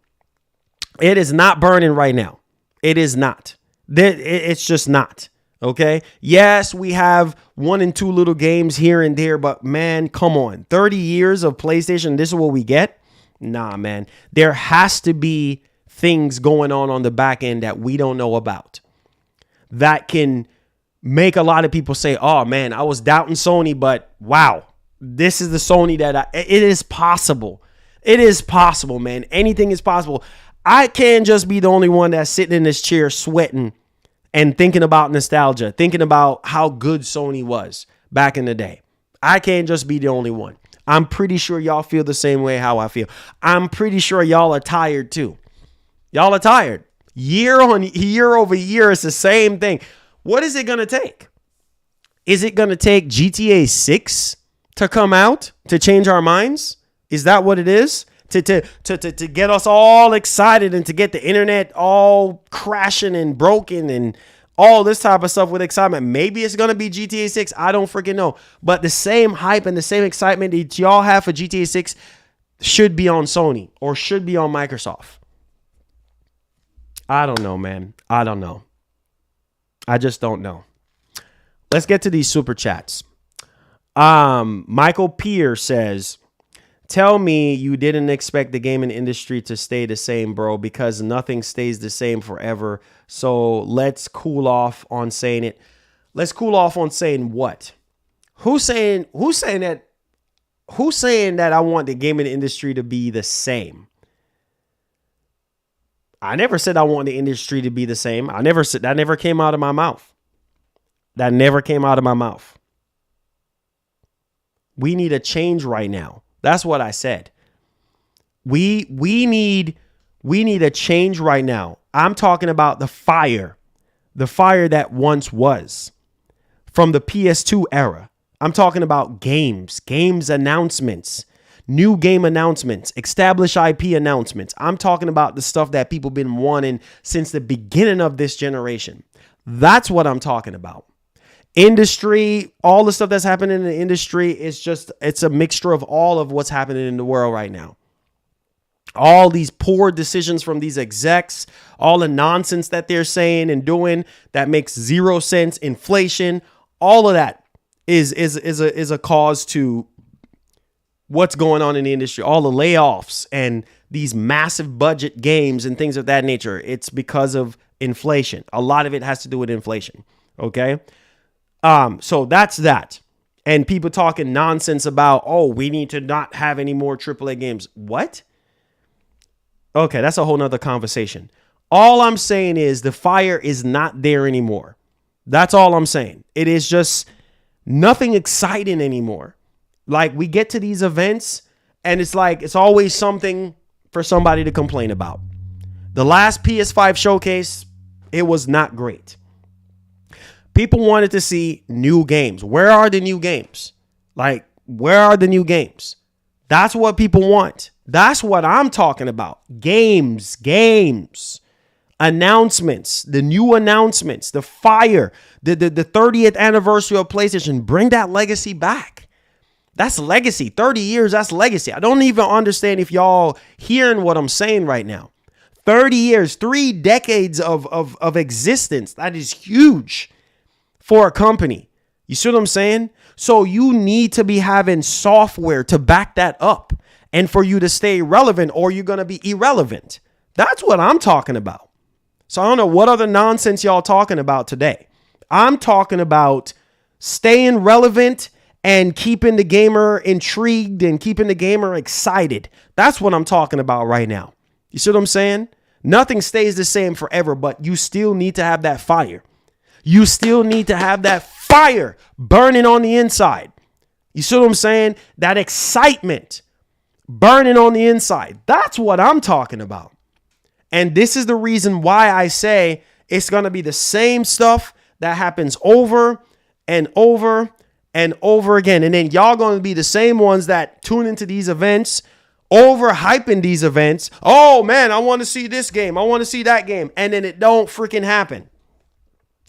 S1: It is not burning right now. It is not. It's just not. Okay. Yes, we have 1 and 2 little games here and there, but man, come on. 30 years of PlayStation. This is what we get. Nah, man. There has to be things going on the back end that we don't know about that can make a lot of people say, oh man, I was doubting Sony, but wow, this is the Sony that it is possible. It is possible, man. Anything is possible. I can't just be the only one that's sitting in this chair sweating and thinking about nostalgia, thinking about how good Sony was back in the day. I can't just be the only one. I'm pretty sure y'all feel the same way how I feel. I'm pretty sure y'all are tired too. Y'all are tired. Year over year, it's the same thing. What is it going to take? Is it going to take GTA 6 to come out to change our minds? Is that what it is? To get us all excited and to get the internet all crashing and broken and all this type of stuff with excitement. Maybe it's going to be GTA 6. I don't freaking know. But the same hype and the same excitement that y'all have for GTA 6 should be on Sony or should be on Microsoft. I don't know, man. I don't know. I just don't know. Let's get to these super chats. Michael Peer says, tell me you didn't expect the gaming industry to stay the same, bro, because nothing stays the same forever. So let's cool off on saying it. Let's cool off on saying what? Who's saying that I want the gaming industry to be the same? I never said I want the industry to be the same. I never said that. Never came out of my mouth. That never came out of my mouth. We need a change right now. That's what I said. We need a change right now. I'm talking about the fire that once was from the PS2 era. I'm talking about games announcements, new game announcements, established IP announcements. I'm talking about the stuff that people been wanting since the beginning of this generation. That's what I'm talking about. Industry, all the stuff that's happening in the industry is it's a mixture of all of what's happening in the world right now. All these poor decisions from these execs, all the nonsense that they're saying and doing that makes zero sense, inflation, all of that is a cause to what's going on in the industry. All the layoffs and these massive budget games and things of that nature. It's because of inflation. A lot of it has to do with inflation. Okay. So that's that. And people talking nonsense about, oh, we need to not have any more AAA games. What? Okay, that's a whole nother conversation. All I'm saying is the fire is not there anymore. That's all I'm saying. It is just nothing exciting anymore. Like, we get to these events and it's like it's always something for somebody to complain about. The last PS5 showcase, it was not great. People wanted to see new games. Where are the new games? Like, where are the new games? That's what people want. That's what I'm talking about. Games, announcements, the new announcements, the fire, the 30th anniversary of PlayStation. Bring that legacy back. That's legacy. 30 years, that's legacy. I don't even understand if y'all hearing what I'm saying right now. 30 years, 3 decades of existence. That is huge for a company. You see what I'm saying? So you need to be having software to back that up and for you to stay relevant, or you're going to be irrelevant. That's what I'm talking about. So I don't know what other nonsense y'all talking about today. I'm talking about staying relevant and keeping the gamer intrigued and keeping the gamer excited. That's what I'm talking about right now. You see what I'm saying? Nothing stays the same forever, but you still need to have that fire. You still need to have that fire burning on the inside. You see what I'm saying? That excitement burning on the inside. That's what I'm talking about. And this is the reason why I say it's going to be the same stuff that happens over and over and over again. And then y'all going to be the same ones that tune into these events, overhyping these events. Oh man, I want to see this game. I want to see that game. And then it don't freaking happen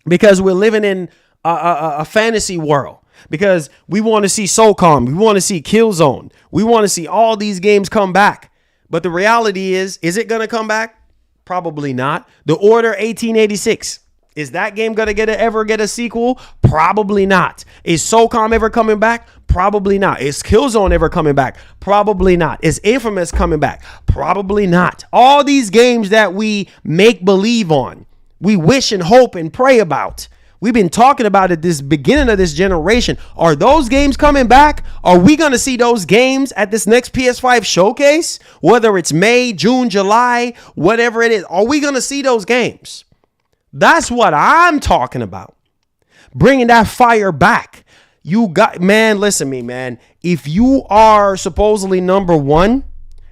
S1: because we're living in a fantasy world. Because we want to see SOCOM. We want to see Killzone. We want to see all these games come back. But the reality is it going to come back? Probably not. The Order 1886. Is that game going to ever get a sequel? Probably not. Is SOCOM ever coming back? Probably not. Is Killzone ever coming back? Probably not. Is Infamous coming back? Probably not. All these games that we make believe on, we wish and hope and pray about. We've been talking about it this beginning of this generation. Are those games coming back? Are we going to see those games at this next PS5 showcase? Whether it's May, June, July, whatever it is. Are we going to see those games? That's what I'm talking about. Bringing that fire back. Listen to me, man. If you are supposedly number one,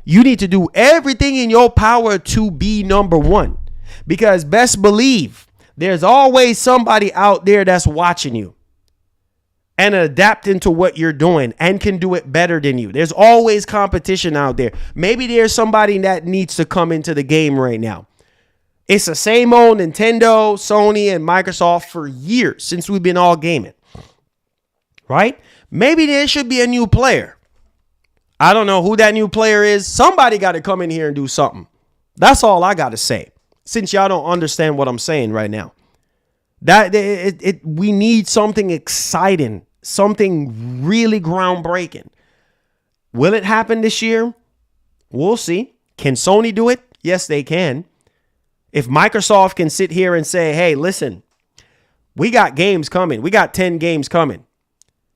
S1: you need to do everything in your power to be number one. Because best believe, there's always somebody out there that's watching you and adapting to what you're doing and can do it better than you. There's always competition out there. Maybe there's somebody that needs to come into the game right now. It's the same old Nintendo, Sony, and Microsoft for years since we've been all gaming, right? Maybe there should be a new player. I don't know who that new player is. Somebody got to come in here and do something. That's all I got to say. Since y'all don't understand what I'm saying right now, we need something exciting, something really groundbreaking. Will it happen this year? We'll see. Can Sony do it? Yes, they can. If Microsoft can sit here and say, hey, listen, we got games coming. We got 10 games coming.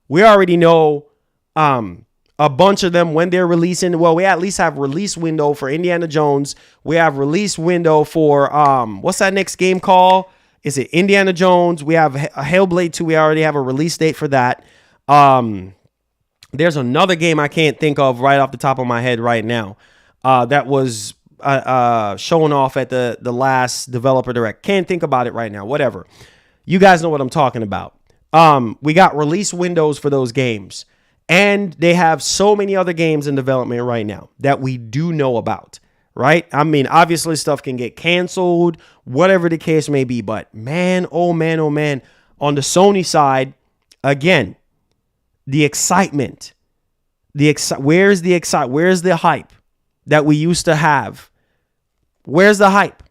S1: We already know a bunch of them when they're releasing. Well, we at least have release window for Indiana Jones. We have release window for what's that next game called? Is it Indiana Jones? We have a Hellblade 2. We already have a release date for that. There's another game I can't think of right off the top of my head right now that was showing off at the last developer direct. Can't think about it right now. Whatever. You guys know what I'm talking about. We got release windows for those games. And they have so many other games in development right now that we do know about, right? I mean, obviously stuff can get canceled, whatever the case may be. But man, oh man, on the Sony side, again, the excitement, where's the hype that we used to have? Where's the hype?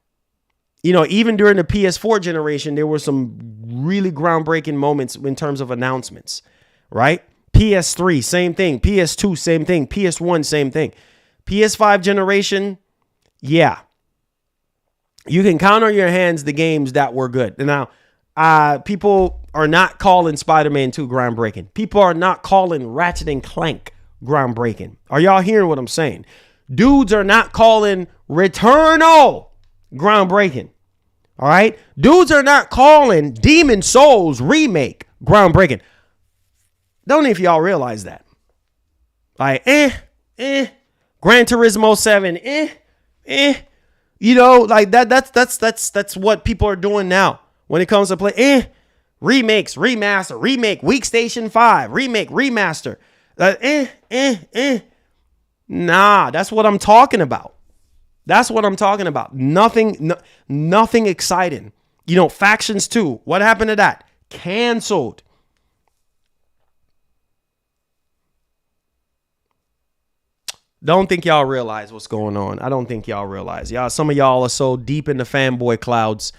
S1: You know, even during the PS4 generation, there were some really groundbreaking moments in terms of announcements, right? PS3, same thing. PS2, same thing. PS1, same thing. PS5 generation, yeah. You can count on your hands the games that were good. Now, people are not calling Spider-Man 2 groundbreaking. People are not calling Ratchet and Clank groundbreaking. Are y'all hearing what I'm saying? Dudes are not calling Returnal groundbreaking. All right? Dudes are not calling Demon Souls remake groundbreaking. Don't know if y'all realize that. Like, Gran Turismo 7, you know, like that's what people are doing now when it comes to play. Remakes, remaster, remake, Weak Station 5, remake, remaster. Nah, that's what I'm talking about. That's what I'm talking about. Nothing exciting. Factions 2. What happened to that? Canceled. Don't think y'all realize what's going on. I don't think y'all realize. Some of y'all are so deep in the fanboy clouds.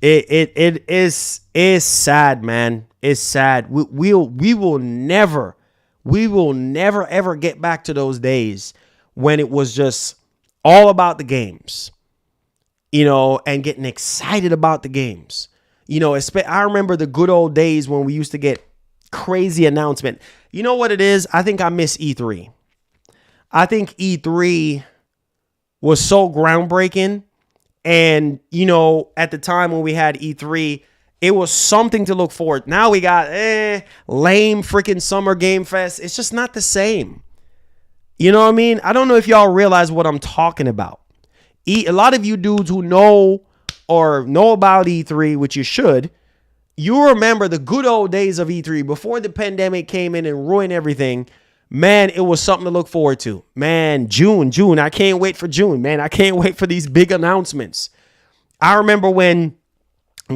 S1: It is sad, man. It's sad. We will never ever get back to those days when it was just all about the games, and getting excited about the games. I remember the good old days when we used to get crazy announcement. You know what it is? I think I miss E3. I think E3 was so groundbreaking. And, at the time when we had E3, it was something to look forward. Now we got lame freaking Summer Game Fest. It's just not the same. You know what I mean? I don't know if y'all realize what I'm talking about. A lot of you dudes who know about E3, which you should, you remember the good old days of E3 before the pandemic came in and ruined everything. Man, it was something to look forward to. Man, June. I can't wait for June, man. I can't wait for these big announcements. I remember when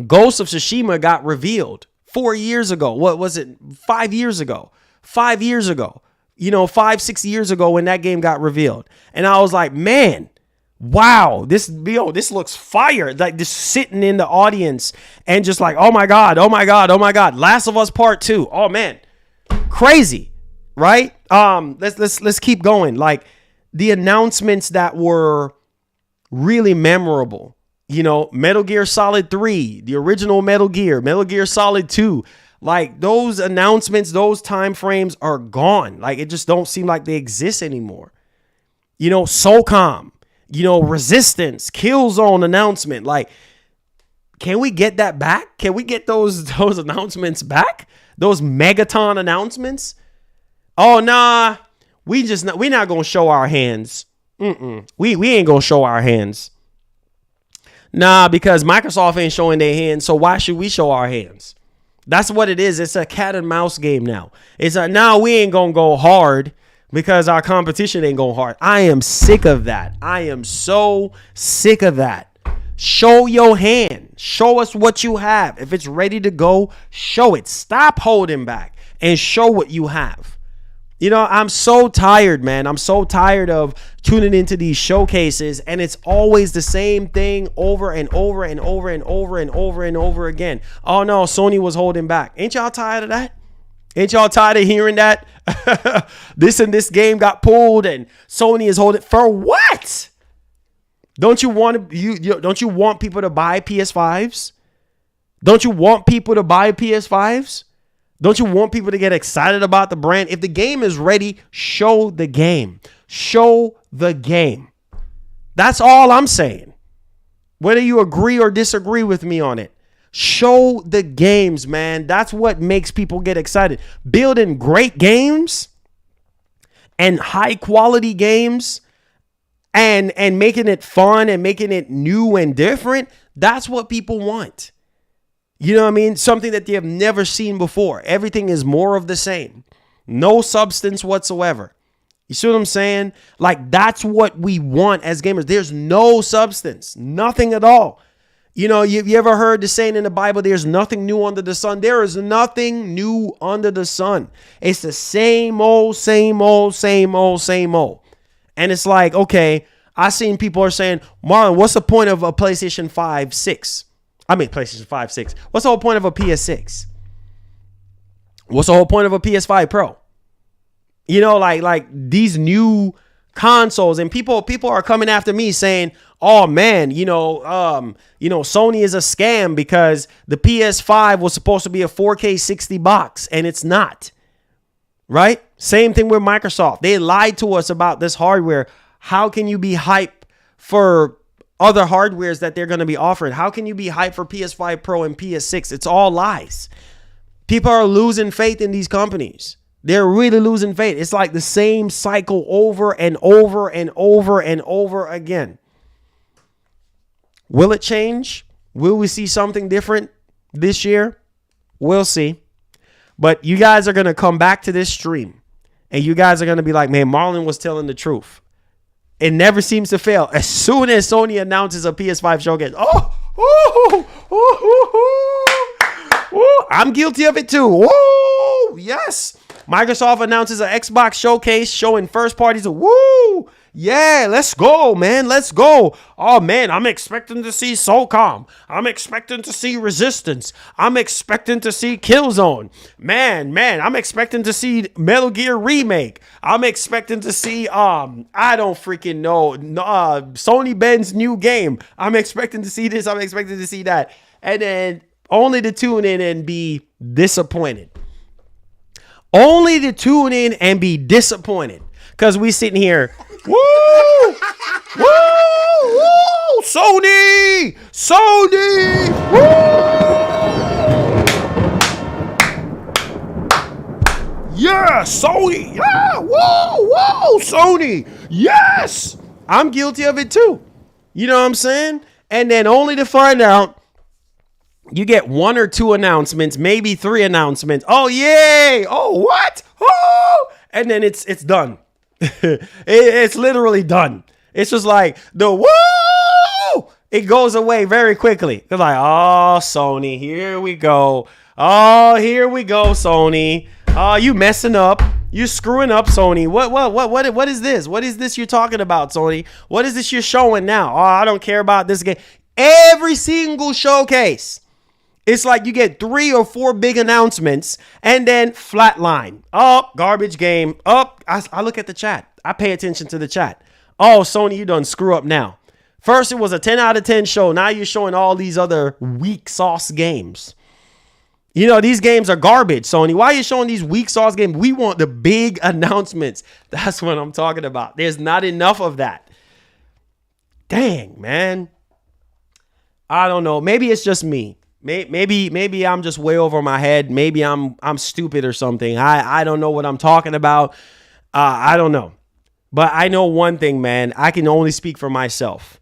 S1: Ghost of Tsushima got revealed 4 years ago. What was it? 5 years ago. 5 years ago. 5-6 years ago when that game got revealed. And I was like, man, wow, this looks fire. Like just sitting in the audience and just like, oh my God. Last of Us Part 2. Oh man, crazy. Right? Let's keep going. Like the announcements that were really memorable, Metal Gear Solid 3, the original Metal Gear Solid 2, like those announcements, those time frames are gone. Like it just don't seem like they exist anymore. SOCOM, Resistance, Killzone announcement. Like, can we get that back? Can we get those announcements back? Those Megaton announcements? Oh, nah, we not going to show our hands. We ain't going to show our hands. Nah, because Microsoft ain't showing their hands, so why should we show our hands? That's what it is. It's a cat and mouse game now. It's we ain't going to go hard because our competition ain't going hard. I am sick of that. I am so sick of that. Show your hand. Show us what you have. If it's ready to go, show it. Stop holding back and show what you have. I'm so tired, man. I'm so tired of tuning into these showcases and it's always the same thing over and over and over and over and over and over again. Oh no, Sony was holding back. Ain't y'all tired of that? Ain't y'all tired of hearing that? This game got pulled and Sony is holding for what? Don't you want people to buy PS5s? Don't you want people to buy PS5s? Don't you want people to get excited about the brand? If the game is ready, show the game. Show the game. That's all I'm saying. Whether you agree or disagree with me on it. Show the games, man. That's what makes people get excited. Building great games and high quality games and making it fun and making it new and different. That's what people want. You know what I mean? Something that they have never seen before. Everything is more of the same. No substance whatsoever. You see what I'm saying? Like, that's what we want as gamers. There's no substance. Nothing at all. You ever heard the saying in the Bible, there's nothing new under the sun? There is nothing new under the sun. It's the same old, same old, same old, same old. And it's like, okay, I seen people are saying, Marlon, what's the point of a PlayStation 5, 6? PlayStation 5, 6. What's the whole point of a PS6? What's the whole point of a PS5 Pro? Like these new consoles and people are coming after me saying, oh man, Sony is a scam because the PS5 was supposed to be a 4K 60 box and it's not. Right? Same thing with Microsoft. They lied to us about this hardware. How can you be hyped for other hardwares that they're going to be offering? How can you be hyped for PS5 Pro and PS6? It's all lies. People are losing faith in these companies. They're really losing faith. It's like the same cycle over and over and over and over again. Will it change? Will we see something different this year? We'll see. But you guys are going to come back to this stream And you guys are going to be like, man, Marlon was telling the truth. It never seems to fail. As soon as Sony announces a PS5 showcase, I'm guilty of it too. Yes. Microsoft announces an Xbox showcase showing first parties. Woo. Yeah, let's go, man. Let's go. Oh, man, I'm expecting to see SOCOM. I'm expecting to see Resistance. I'm expecting to see Killzone. Man, I'm expecting to see Metal Gear Remake. I'm expecting to see, I don't freaking know, Sony Ben's new game. I'm expecting to see this. I'm expecting to see that. And then only to tune in and be disappointed. Only to tune in and be disappointed. Because we sitting here, woo, woo, woo, Sony, woo. Yeah, Sony, yeah, whoa, Sony, yes. I'm guilty of it too. You know what I'm saying? And then only to find out, you get 1 or 2 announcements, maybe 3 announcements. Oh, yay. Oh, what? Oh, and then it's done. It's literally done. It's just like the woo. It goes away very quickly. They're like, oh, Sony, here we go. Oh, here we go, Sony. Oh, you messing up. You screwing up, Sony. What is this? What is this you're talking about, Sony? What is this you're showing now? Oh, I don't care about this game. Every single showcase. It's like you get 3 or 4 big announcements and then flatline. Oh, garbage game. Oh, I look at the chat. I pay attention to the chat. Oh, Sony, you done screw up now. First, it was a 10 out of 10 show. Now you're showing all these other weak sauce games. You know, these games are garbage, Sony. Why are you showing these weak sauce games? We want the big announcements. That's what I'm talking about. There's not enough of that. Dang, man. I don't know. Maybe it's just me. Maybe I'm just way over my head. Maybe I'm stupid or something. I don't know what I'm talking about. I don't know. But I know one thing, man. I can only speak for myself.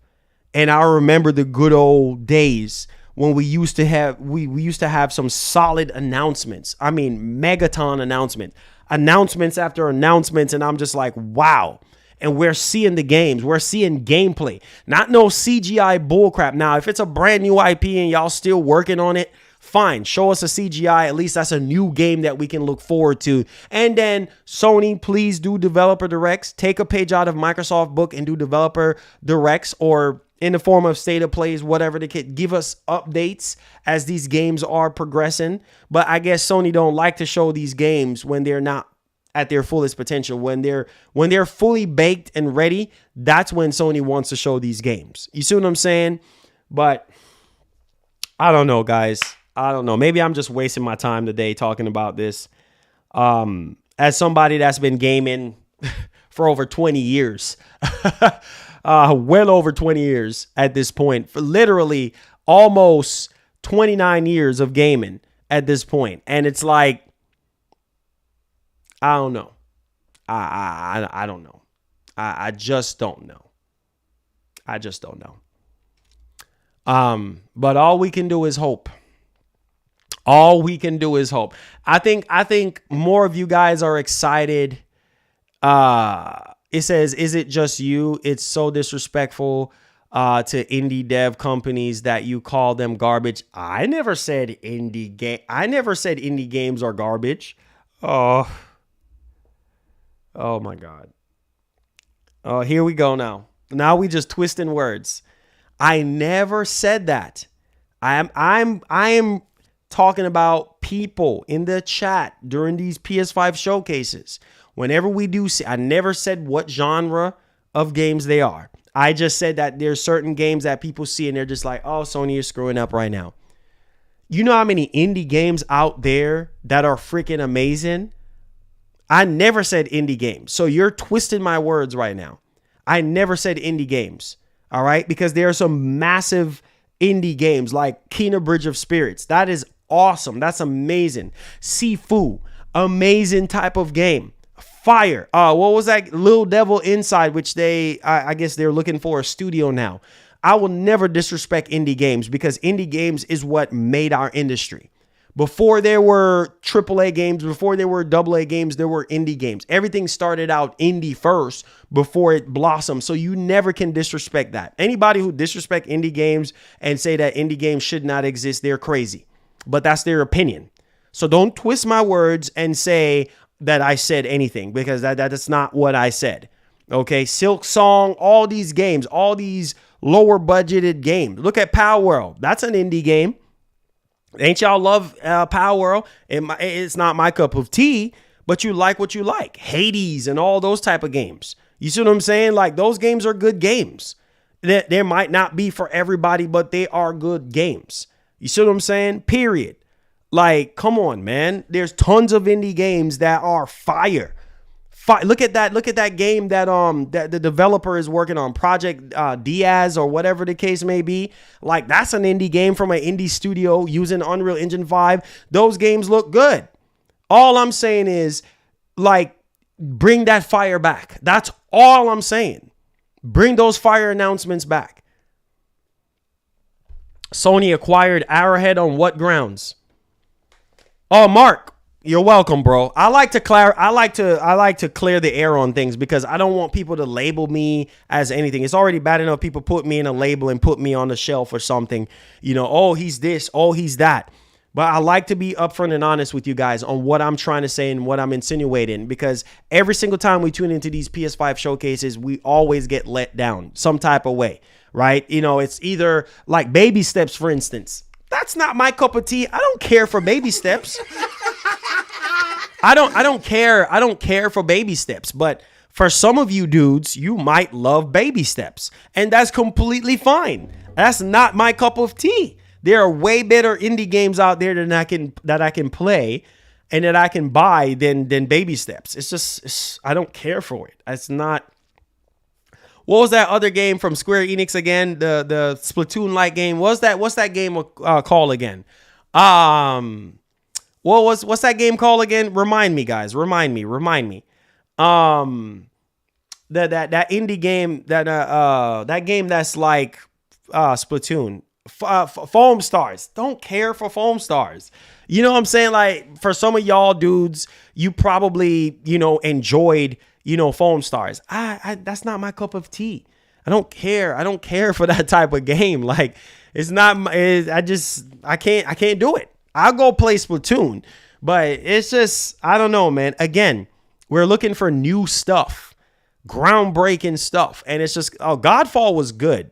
S1: And I remember the good old days when we used to have some solid announcements. I mean, megaton announcements after announcements. And I'm just like, wow. And we're seeing the games. We're seeing gameplay. Not no CGI bullcrap. Now, if it's a brand new IP and y'all still working on it, fine. Show us a CGI. At least that's a new game that we can look forward to. And then Sony, please do developer directs. Take a page out of Microsoft book and do developer directs, or in the form of state of plays, whatever they could give us updates as these games are progressing. But I guess Sony don't like to show these games when they're not at their fullest potential. When they're fully baked and ready, that's when Sony wants to show these games. You see what I'm saying? But I don't know, guys. I don't know. Maybe I'm just wasting my time today talking about this. As somebody that's been gaming for over 20 years, well over 20 years at this point, for literally almost 29 years of gaming at this point. And it's like, I don't know. I don't know. I just don't know. I just don't know. But all we can do is hope. All we can do is hope. I think more of you guys are excited. It says, is it just you? It's so disrespectful to indie dev companies that you call them garbage. I never said indie games are garbage. Oh my God. Oh, here we go now. Now we just twisting words. I never said that. I am talking about people in the chat during these PS5 showcases. Whenever we do see, I never said what genre of games they are. I just said that there's certain games that people see and they're just like, oh, Sony is screwing up right now. You know how many indie games out there that are freaking amazing? I never said indie games. So you're twisting my words right now. I never said indie games. All right. Because there are some massive indie games like Kena Bridge of Spirits. That is awesome. That's amazing. Sifu, amazing type of game. Fire. What was that? Little Devil Inside, which I guess they're looking for a studio now. I will never disrespect indie games because indie games is what made our industry. Before there were AAA games, before there were AA games, there were indie games. Everything started out indie first before it blossomed. So you never can disrespect that. Anybody who disrespect indie games and say that indie games should not exist, they're crazy. But that's their opinion. So don't twist my words and say that I said anything, because that's not what I said. Okay, Silk Song, all these games, all these lower budgeted games. Look at Power World. That's an indie game. Ain't y'all love Power World? It's not my cup of tea, but you like what you like. Hades and all those type of games. You see what I'm saying? Like, those games are good games. There might not be for everybody, but they are good games. You see what I'm saying? Period. Like, come on, man. There's tons of indie games that are fire. Look at that game that that the developer is working on, Project Diaz or whatever the case may be. Like, that's an indie game from an indie studio using Unreal Engine 5. Those games look good. All I'm saying is, like, bring that fire back. That's all I'm saying. Bring those fire announcements back. Sony acquired Arrowhead on what grounds? Oh, Mark. You're welcome, bro. I like to clear the air on things, because I don't want people to label me as anything. It's already bad enough people put me in a label and put me on the shelf or something. You know, oh, he's this, oh, he's that. But I like to be upfront and honest with you guys on what I'm trying to say and what I'm insinuating, because every single time we tune into these PS5 showcases, we always get let down some type of way, right? You know, it's either like Baby Steps, for instance. That's not my cup of tea. I don't care for Baby Steps. I don't care for Baby Steps, but for some of you dudes, you might love Baby Steps, and that's completely fine. That's not my cup of tea. There are way better indie games out there that I can play and that I can buy than Baby Steps. I don't care for it. It's not. What was that other game from Square Enix again? The Splatoon-like game. What's that game called again? What's that game called again? Remind me, guys. Remind me. That indie game, that game that's like Splatoon. Foam Stars. Don't care for Foam Stars. You know what I'm saying? Like, for some of y'all dudes, you probably, enjoyed, Foam Stars. That's not my cup of tea. I don't care. I don't care for that type of game. Like, it's not. I can't do it. I'll go play Splatoon, but it's just, I don't know, man. Again, we're looking for new stuff, groundbreaking stuff. And it's just, Godfall was good.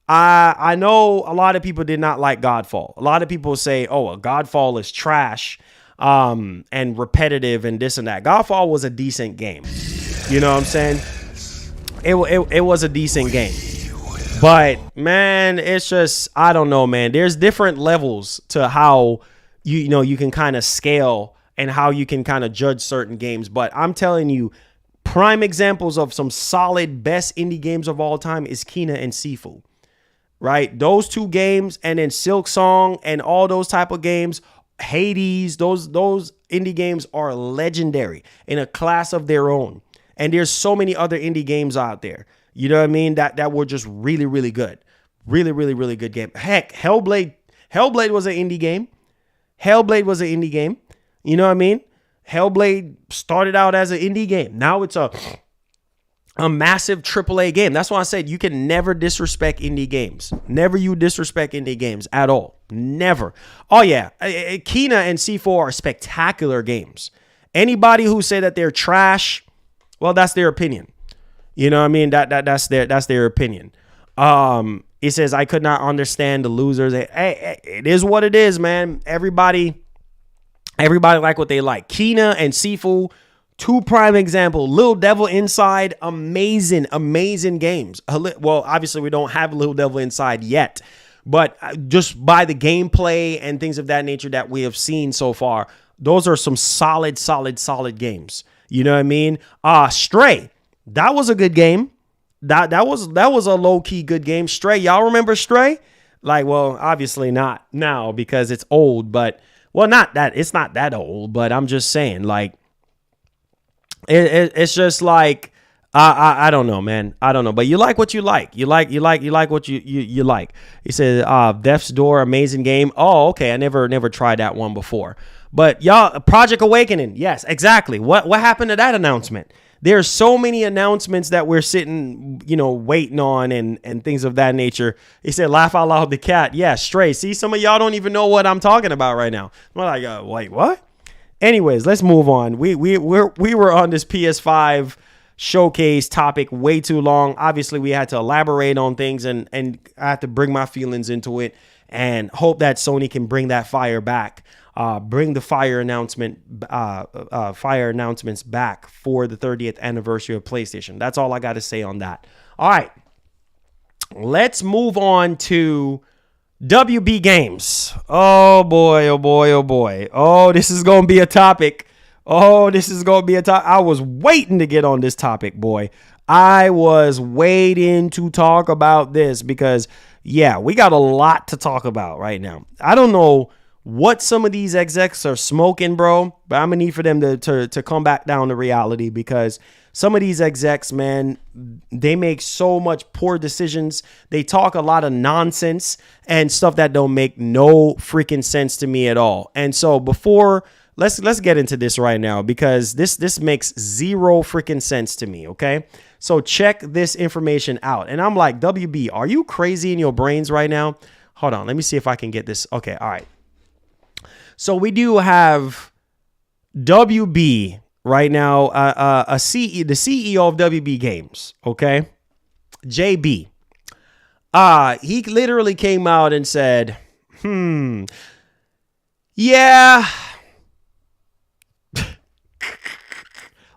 S1: I know a lot of people did not like Godfall. A lot of people say, Godfall is trash and repetitive and this and that. Godfall was a decent game. You know what I'm saying? It was a decent game. But, man, it's just, I don't know, man. There's different levels to how you can kind of scale and how you can kind of judge certain games. But I'm telling you, prime examples of some solid best indie games of all time is Kena and Sifu, right? Those two games, and then Silk Song and all those type of games, Hades, those indie games are legendary in a class of their own. And there's so many other indie games out there, you know what I mean, that were just really, really good. Really, really, really good game. Heck, Hellblade was an indie game. You know what I mean? Hellblade started out as an indie game. Now it's a massive AAA game. That's why I said you can never disrespect indie games. Never you disrespect indie games at all. Never. Oh, yeah. Kena and C4 are spectacular games. Anybody who say that they're trash, well, that's their opinion. You know what I mean? That's their opinion. It says, I could not understand the losers. Hey, it is what it is, man. Everybody like what they like. Kena and Sifu, two prime example. Little Devil Inside, amazing games. Well, obviously we don't have Little Devil Inside yet, but just by the gameplay and things of that nature that we have seen so far, those are some solid games. You know what I mean? Stray, that was a good game. That was a low-key good game. Stray, y'all remember Stray? Like, well, obviously not now because it's old, but, well, it's not that old, but I'm just saying, like, it's just like, I don't know, man. I don't know, but you like what you like. You like what you like. He said, Death's Door, amazing game. Oh, okay. I never tried that one before. But y'all, Project Awakening. Yes, exactly. What happened to that announcement? There's so many announcements that we're sitting, waiting on and things of that nature. He said, laugh out loud, the cat. Yeah, Stray. See, some of y'all don't even know what I'm talking about right now. I'm like, wait, what? Anyways, let's move on. We were on this PS5 showcase topic way too long. Obviously, we had to elaborate on things and I had to bring my feelings into it and hope that Sony can bring that fire back. Bring the fire announcements back for the 30th anniversary of PlayStation. That's all I got to say on that. All right, let's move on to WB Games. Oh boy, oh boy, oh boy. Oh, this is going to be a topic. I was waiting to get on this topic, boy. I was waiting to talk about this because, yeah, we got a lot to talk about right now. I don't know what some of these execs are smoking, bro, but I'm going to need for them to come back down to reality because some of these execs, man, they make so much poor decisions. They talk a lot of nonsense and stuff that don't make no freaking sense to me at all. And so before... Let's get into this right now because this makes zero freaking sense to me, okay? So check this information out. And I'm like, WB, are you crazy in your brains right now? Hold on, let me see if I can get this. Okay, all right. So we do have WB right now, the CEO of WB Games, okay? JB. He literally came out and said, yeah...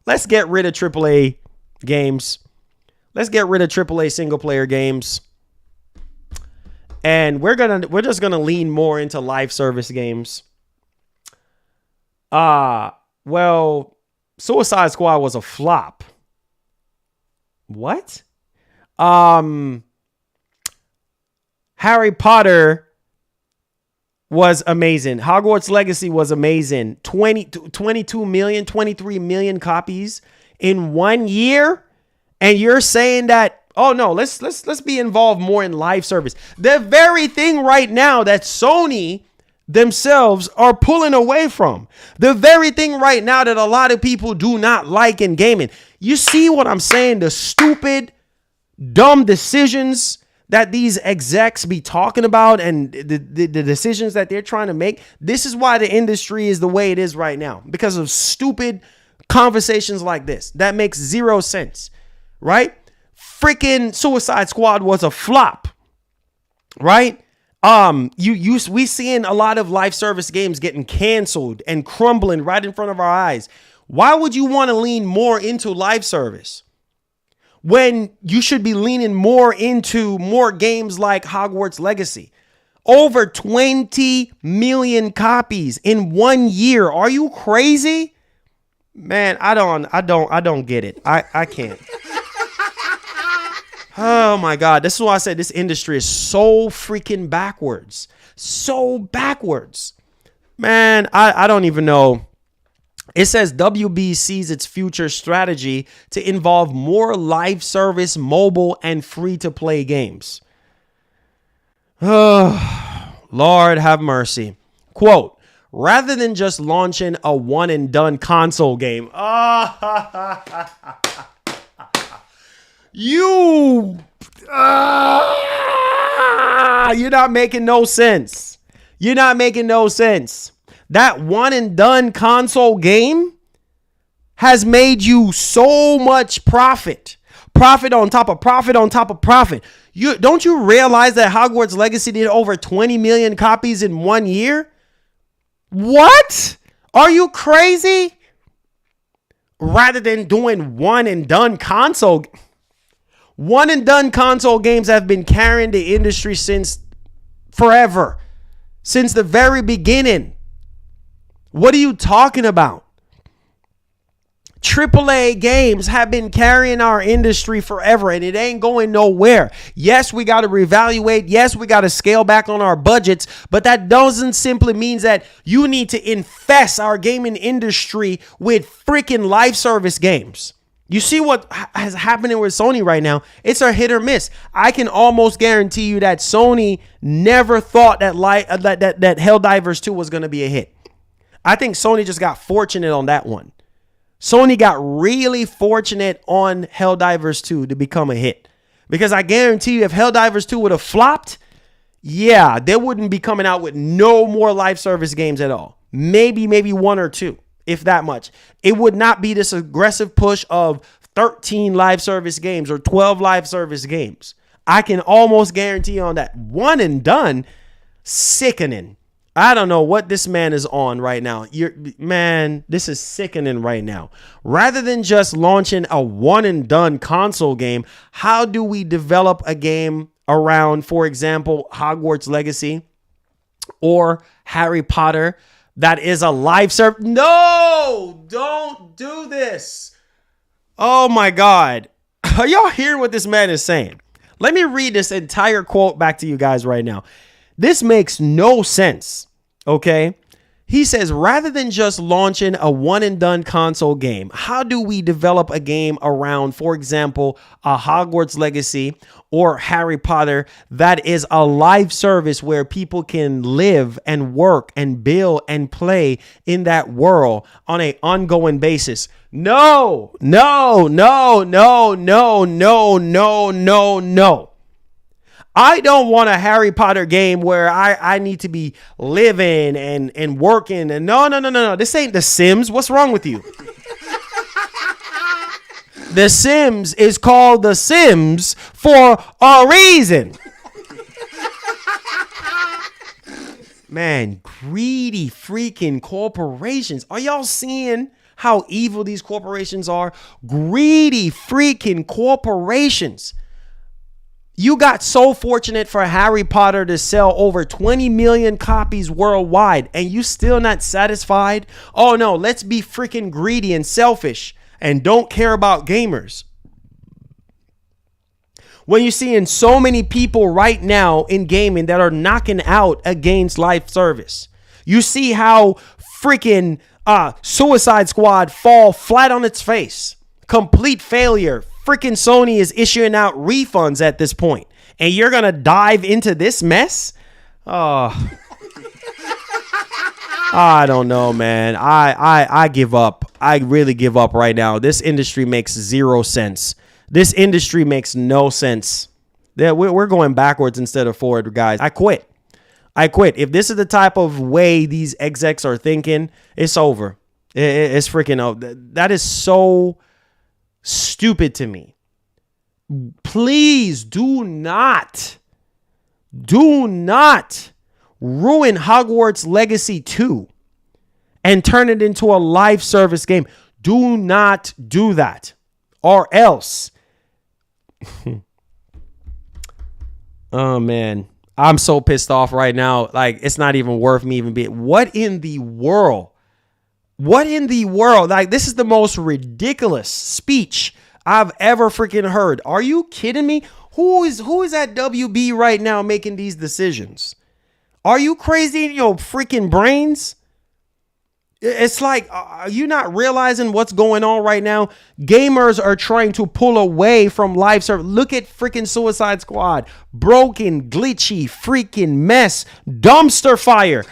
S1: Let's get rid of AAA games. Let's get rid of AAA single player games. And we're just gonna lean more into live service games. Well, Suicide Squad was a flop. What? Harry Potter was amazing. Hogwarts Legacy was amazing. 22 million, 23 million copies in 1 year. And you're saying that, oh no, let's be involved more in live service. The very thing right now that Sony themselves are pulling away from. The very thing right now that a lot of people do not like in gaming. You see what I'm saying? The stupid, dumb decisions that these execs be talking about and the decisions that they're trying to make. This is why the industry is the way it is right now, because of stupid conversations like this. That makes zero sense, right? Freaking Suicide Squad was a flop, right? We seeing a lot of live service games getting canceled and crumbling right in front of our eyes. Why would you want to lean more into live service when you should be leaning more into more games like Hogwarts Legacy? Over 20 million copies in 1 year. Are you crazy? Man, I don't get it. I can't. Oh my God. This is why I said this industry is so freaking backwards. So backwards. Man, I don't even know. It says WB sees its future strategy to involve more live service, mobile, and free-to-play games. Oh, Lord have mercy. Quote, rather than just launching a one-and-done console game. You're not making no sense. You're not making no sense. That one and done console game has made you so much profit. Profit on top of profit on top of profit. Don't you realize that Hogwarts Legacy did over 20 million copies in 1 year? What? Are you crazy? Rather than doing one and done console games have been carrying the industry since forever. Since the very beginning. What are you talking about? AAA games have been carrying our industry forever and it ain't going nowhere. Yes, we got to reevaluate. Yes, we got to scale back on our budgets, but that doesn't simply mean that you need to infest our gaming industry with freaking live service games. You see what has happening with Sony right now? It's a hit or miss. I can almost guarantee you that Sony never thought that that Helldivers 2 was going to be a hit. I think Sony just got fortunate on that one. Sony got really fortunate on Helldivers 2 to become a hit. Because I guarantee you if Helldivers 2 would have flopped, yeah, they wouldn't be coming out with no more live service games at all. Maybe one or two. If that much. It would not be this aggressive push of 13 live service games or 12 live service games. I can almost guarantee on that. One and done, sickening. I don't know what this man is on right now. Man, this is sickening right now. Rather than just launching a one and done console game, how do we develop a game around, for example, Hogwarts Legacy or Harry Potter? That is a live serve. No, don't do this. Oh my God. Are y'all hearing what this man is saying? Let me read this entire quote back to you guys right now. This makes no sense. Okay. He says, rather than just launching a one and done console game, how do we develop a game around, for example, a Hogwarts Legacy or Harry Potter that is a live service where people can live and work and build and play in that world on an ongoing basis? No. I don't want a Harry Potter game where I need to be living and working. And no. This ain't The Sims. What's wrong with you? The Sims is called The Sims for a reason. Man, greedy freaking corporations. Are y'all seeing how evil these corporations are? Greedy freaking corporations. You got so fortunate for Harry Potter to sell over 20 million copies worldwide and you still not satisfied? Oh no, let's be freaking greedy and selfish and don't care about gamers. When you're seeing so many people right now in gaming that are knocking out against live service. You see how freaking Suicide Squad fall flat on its face. Complete failure. Freaking Sony is issuing out refunds at this point, and you're going to dive into this mess? Oh, I don't know, man. I give up. I really give up right now. This industry makes zero sense. This industry makes no sense. We're going backwards instead of forward, guys. I quit. If this is the type of way these execs are thinking, it's over. It's freaking over. That is so stupid to me. Please do not ruin Hogwarts Legacy 2 and turn it into a live service game. Do not do that, or else. Oh man, I'm so pissed off right now. Like, it's not even worth me even being. What in the world? Like, this is the most ridiculous speech I've ever freaking heard. Are you kidding me? Who is at WB right now making these decisions? Are you crazy in your freaking brains? It's like, are you not realizing what's going on right now? Gamers are trying to pull away from live service. Look at freaking Suicide Squad. Broken, glitchy, freaking mess. Dumpster fire.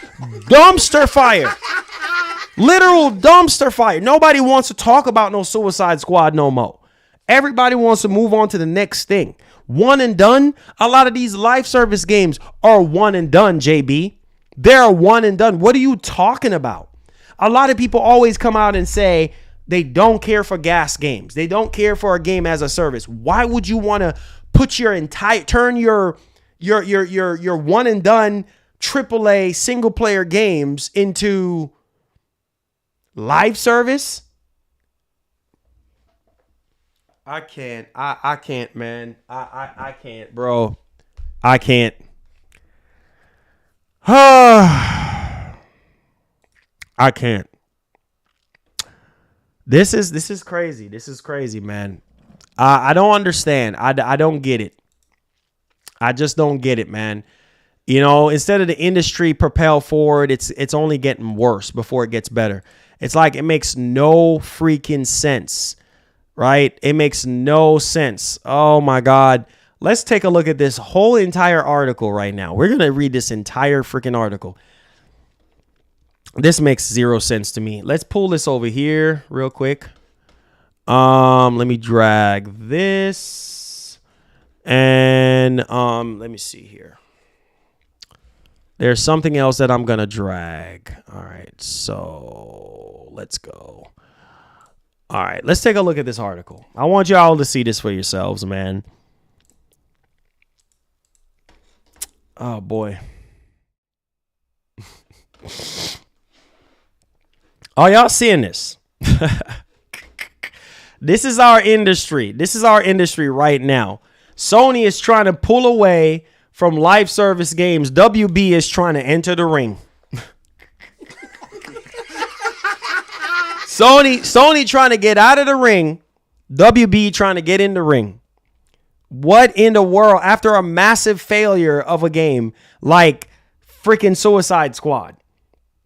S1: Literal dumpster fire. Nobody wants to talk about no Suicide Squad no more. Everybody wants to move on to the next thing. One and done. A lot of these live service games are one and done, JB. They're one and done. What are you talking about? A lot of people always come out and say they don't care for gas games. They don't care for a game as a service. Why would you want to put turn your one and done AAA single player games into live service? I can't, man. I can't, bro. I can't. I can't. This is crazy. This is crazy, man. I don't understand. I don't get it. I just don't get it, man. You know, instead of the industry propel forward, it's only getting worse before it gets better. It's like it makes no freaking sense. right? It makes no sense. Oh my God. Let's take a look at this whole entire article right now. We're going to read this entire freaking article. This makes zero sense to me. Let's pull this over here real quick. Let me drag this and let me see here. There's something else that I'm going to drag. All right. So let's go. All right. Let's take a look at this article. I want y'all to see this for yourselves, man. Oh, boy. Are y'all seeing this? This is our industry. This is our industry right now. Sony is trying to pull away from live service games. WB is trying to enter the ring. Sony trying to get out of the ring. WB trying to get in the ring. What in the world? After a massive failure of a game like freaking Suicide Squad.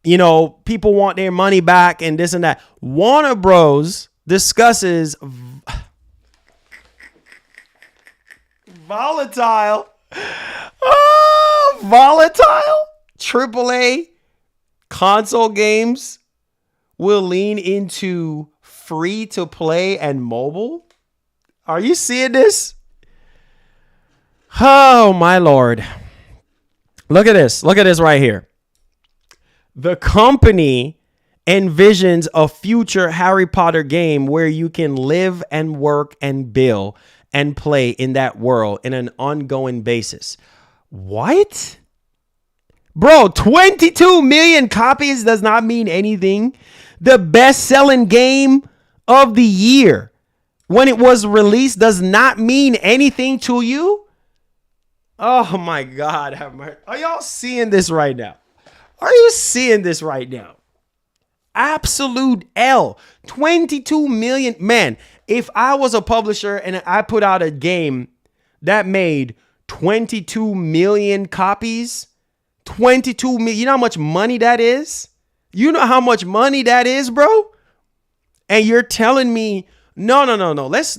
S1: You know, people want their money back and this and that. Warner Bros. Discusses volatile AAA console games will lean into free to play and mobile. Are you seeing this? Oh my Lord. Look at this. Look at this right here. The company envisions a future Harry Potter game where you can live and work and build and play in that world in an ongoing basis. What? Bro, 22 million copies does not mean anything. The best-selling game of the year when it was released does not mean anything to you? Oh my God. Are y'all seeing this right now? Are you seeing this right now? Absolute L. 22 million. Man, if I was a publisher and I put out a game that made 22 million copies, 22 million, you know how much money that is? You know how much money that is, bro? And you're telling me, no. Let's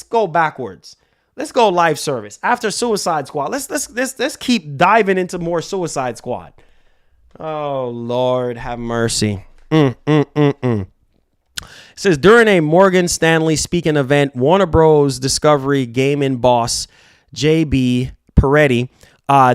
S1: go backwards. Let's go live service. After Suicide Squad, let's keep diving into more Suicide Squad. Oh, Lord, have mercy. It says, during a Morgan Stanley speaking event, Warner Bros. Discovery gaming boss JB Peretti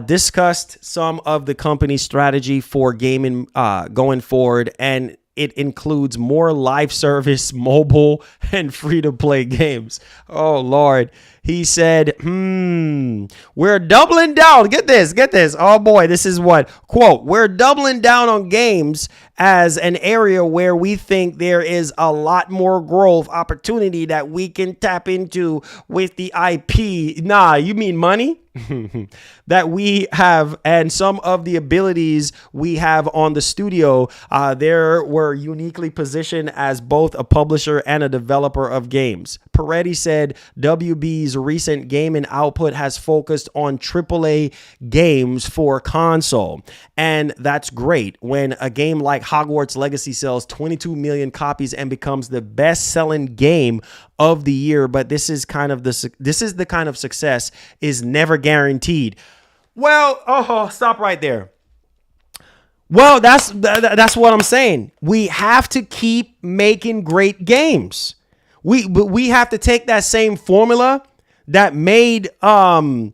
S1: discussed some of the company's strategy for gaming going forward, and it includes more live service, mobile, and free-to-play games. Oh, Lord. He said, we're doubling down. Get this. Oh, boy, this is what, quote, we're doubling down on games as an area where we think there is a lot more growth opportunity that we can tap into with the IP. Nah, you mean money? That we have, and some of the abilities we have on the studio, there were uniquely positioned as both a publisher and a developer of games. Peretti said WB's recent gaming output has focused on AAA games for console, and that's great. When a game like Hogwarts Legacy sells 22 million copies and becomes the best-selling game of the year, but this is the kind of success is never guaranteed. Well, stop right there. Well, that's what I'm saying. We have to keep making great games. We have to take that same formula that made Hogwarts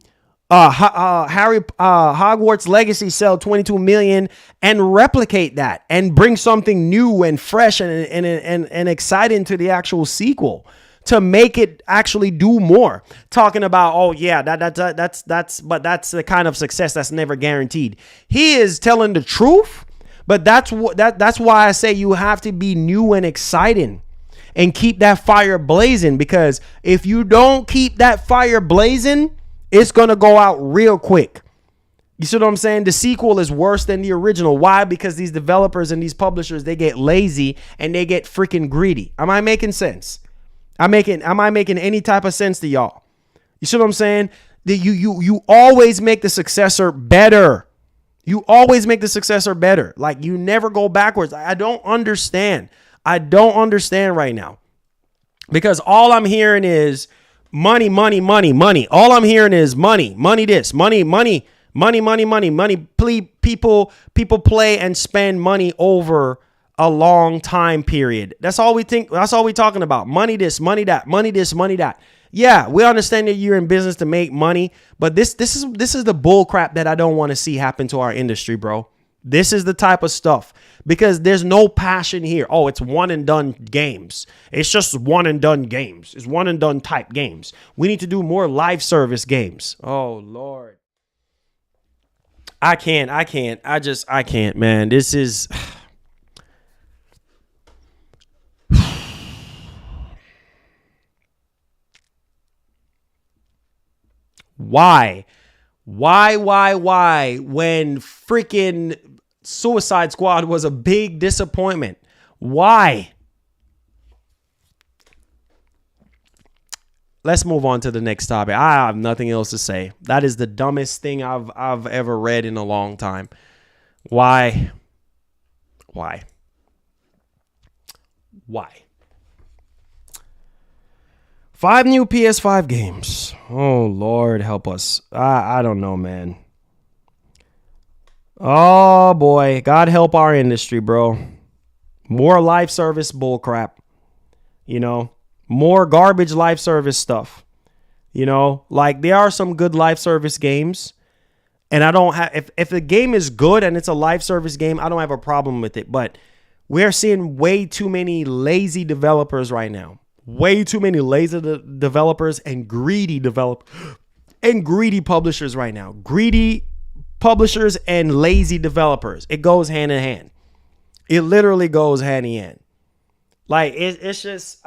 S1: Legacy sell 22 million and replicate that and bring something new and fresh and exciting to the actual sequel to make it actually do more. Talking about, oh yeah, that's the kind of success that's never guaranteed. He is telling the truth, but that's why I say you have to be new and exciting and keep that fire blazing, because if you don't keep that fire blazing, it's going to go out real quick. You see what I'm saying? The sequel is worse than the original. Why? Because these developers and these publishers, they get lazy and they get freaking greedy. Am I making sense? Am I making any type of sense to y'all? You see what I'm saying? That you always make the successor better. You always make the successor better. Like, you never go backwards. I don't understand right now. Because all I'm hearing is money, money, money, money. All I'm hearing is money, money this, money, money, money, money, money, money. People play and spend money over a long time period. That's all we think. That's all we talking about. Money this, money that, money this, money that. Yeah, we understand that you're in business to make money, but this is the bull crap that I don't want to see happen to our industry, bro. This is the type of stuff because there's no passion here. Oh, it's one and done games. It's just one and done games. It's one and done type games. We need to do more live service games. Oh, Lord. I can't, man. This is... Why? When freaking Suicide Squad was a big disappointment. Why? Let's move on to the next topic. I have nothing else to say. That is the dumbest thing I've ever read in a long time. Why? 5 new PS5 games. Oh, Lord, help us. I don't know, man. Oh, boy. God help our industry, bro. More live service bullcrap. You know, more garbage live service stuff. You know, like there are some good live service games. And I don't have, if the game is good and it's a live service game, I don't have a problem with it. But we're seeing way too many lazy developers right now. Way too many lazy developers and greedy publishers right now. Greedy publishers and lazy developers. It goes hand in hand. It literally goes hand in hand. Like it's just.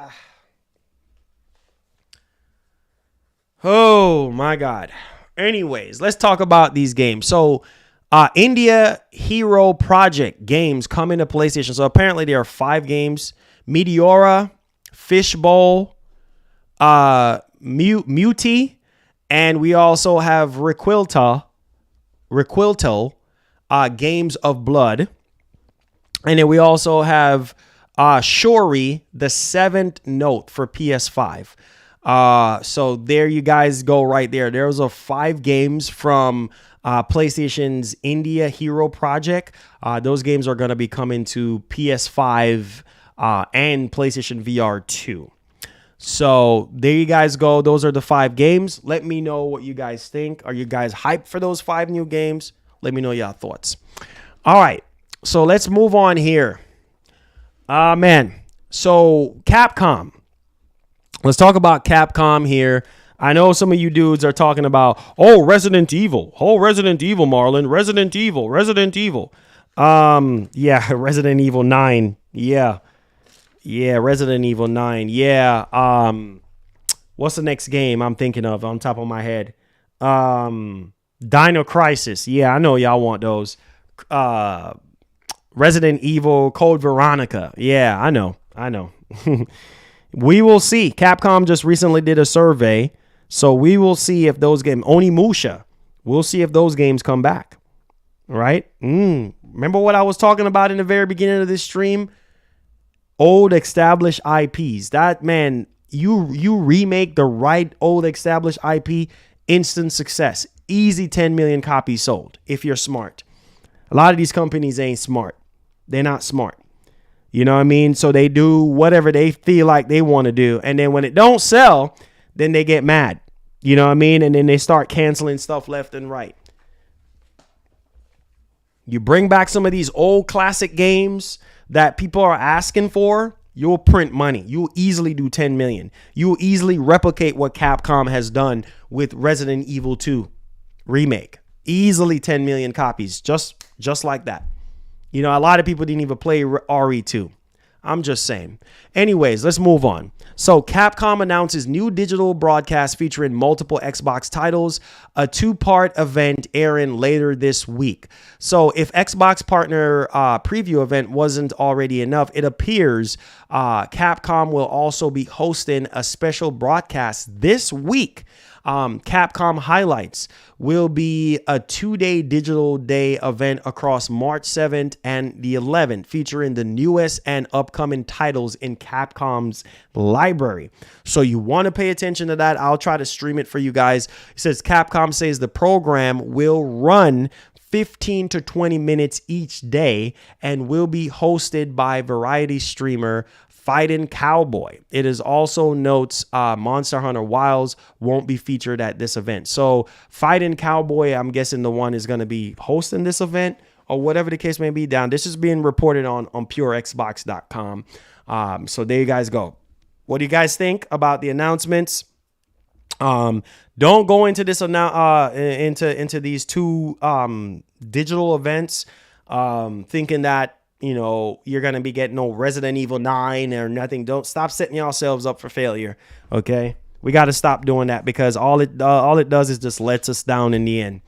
S1: Oh my God. Anyways, let's talk about these games. So, India Hero Project games coming to PlayStation. So apparently there are 5 games: Meteora, Fishbowl, Muti, and we also have Requilto, Games of Blood. And then we also have Shori, the 7th Note for PS5. So there you guys go right there. There's 5 games from PlayStation's India Hero Project. Those games are going to be coming to PS5 and PlayStation VR 2. So there you guys go. Those are the 5 games. Let me know what you guys think. Are you guys hyped for those 5 new games? Let me know your thoughts. All right. So let's move on here. Man. So Capcom. Let's talk about Capcom here. I know some of you dudes are talking about, Resident Evil. Resident Evil, Marlon. Resident Evil. Yeah, Resident Evil 9. Yeah, Resident Evil 9. Yeah. What's the next game I'm thinking of on top of my head? Dino Crisis. Yeah, I know y'all want those. Resident Evil Code Veronica. Yeah, I know. We will see. Capcom just recently did a survey, so we will see if those games, Onimusha, we'll see if those games come back. Right? Remember what I was talking about in the very beginning of this stream? Old established IPs. That, man, you remake the right old established IP, instant success. Easy 10 million copies sold if you're smart. A lot of these companies ain't smart. They're not smart. You know what I mean? So they do whatever they feel like they want to do. And then when it don't sell, then they get mad. You know what I mean? And then they start canceling stuff left and right. You bring back some of these old classic games that people are asking for, you'll print money. You'll easily do 10 million. You'll easily replicate what Capcom has done with Resident Evil 2 remake. Easily 10 million copies, just like that. You know, a lot of people didn't even play RE2. I'm just saying. Anyways, let's move on. So Capcom announces new digital broadcast featuring multiple Xbox titles, a 2-part event airing later this week. So if Xbox partner preview event wasn't already enough, it appears Capcom will also be hosting a special broadcast this week. Capcom Highlights will be a 2-day digital day event across March 7th and the 11th, featuring the newest and upcoming titles in Capcom's library. So you want to pay attention to that. I'll try to stream it for you guys. It says Capcom says the program will run 15 to 20 minutes each day and will be hosted by variety streamer Fightin' Cowboy. It is also notes Monster Hunter Wilds won't be featured at this event. So Fightin' Cowboy, I'm guessing the one is going to be hosting this event or whatever the case may be. Down. This is being reported on purexbox.com. So there you guys go. What do you guys think about the announcements? Don't go into this into these two digital events thinking that you're going to be getting no Resident Evil 9 or nothing. Don't stop setting yourselves up for failure. Okay. We got to stop doing that because all it does is just lets us down in the end.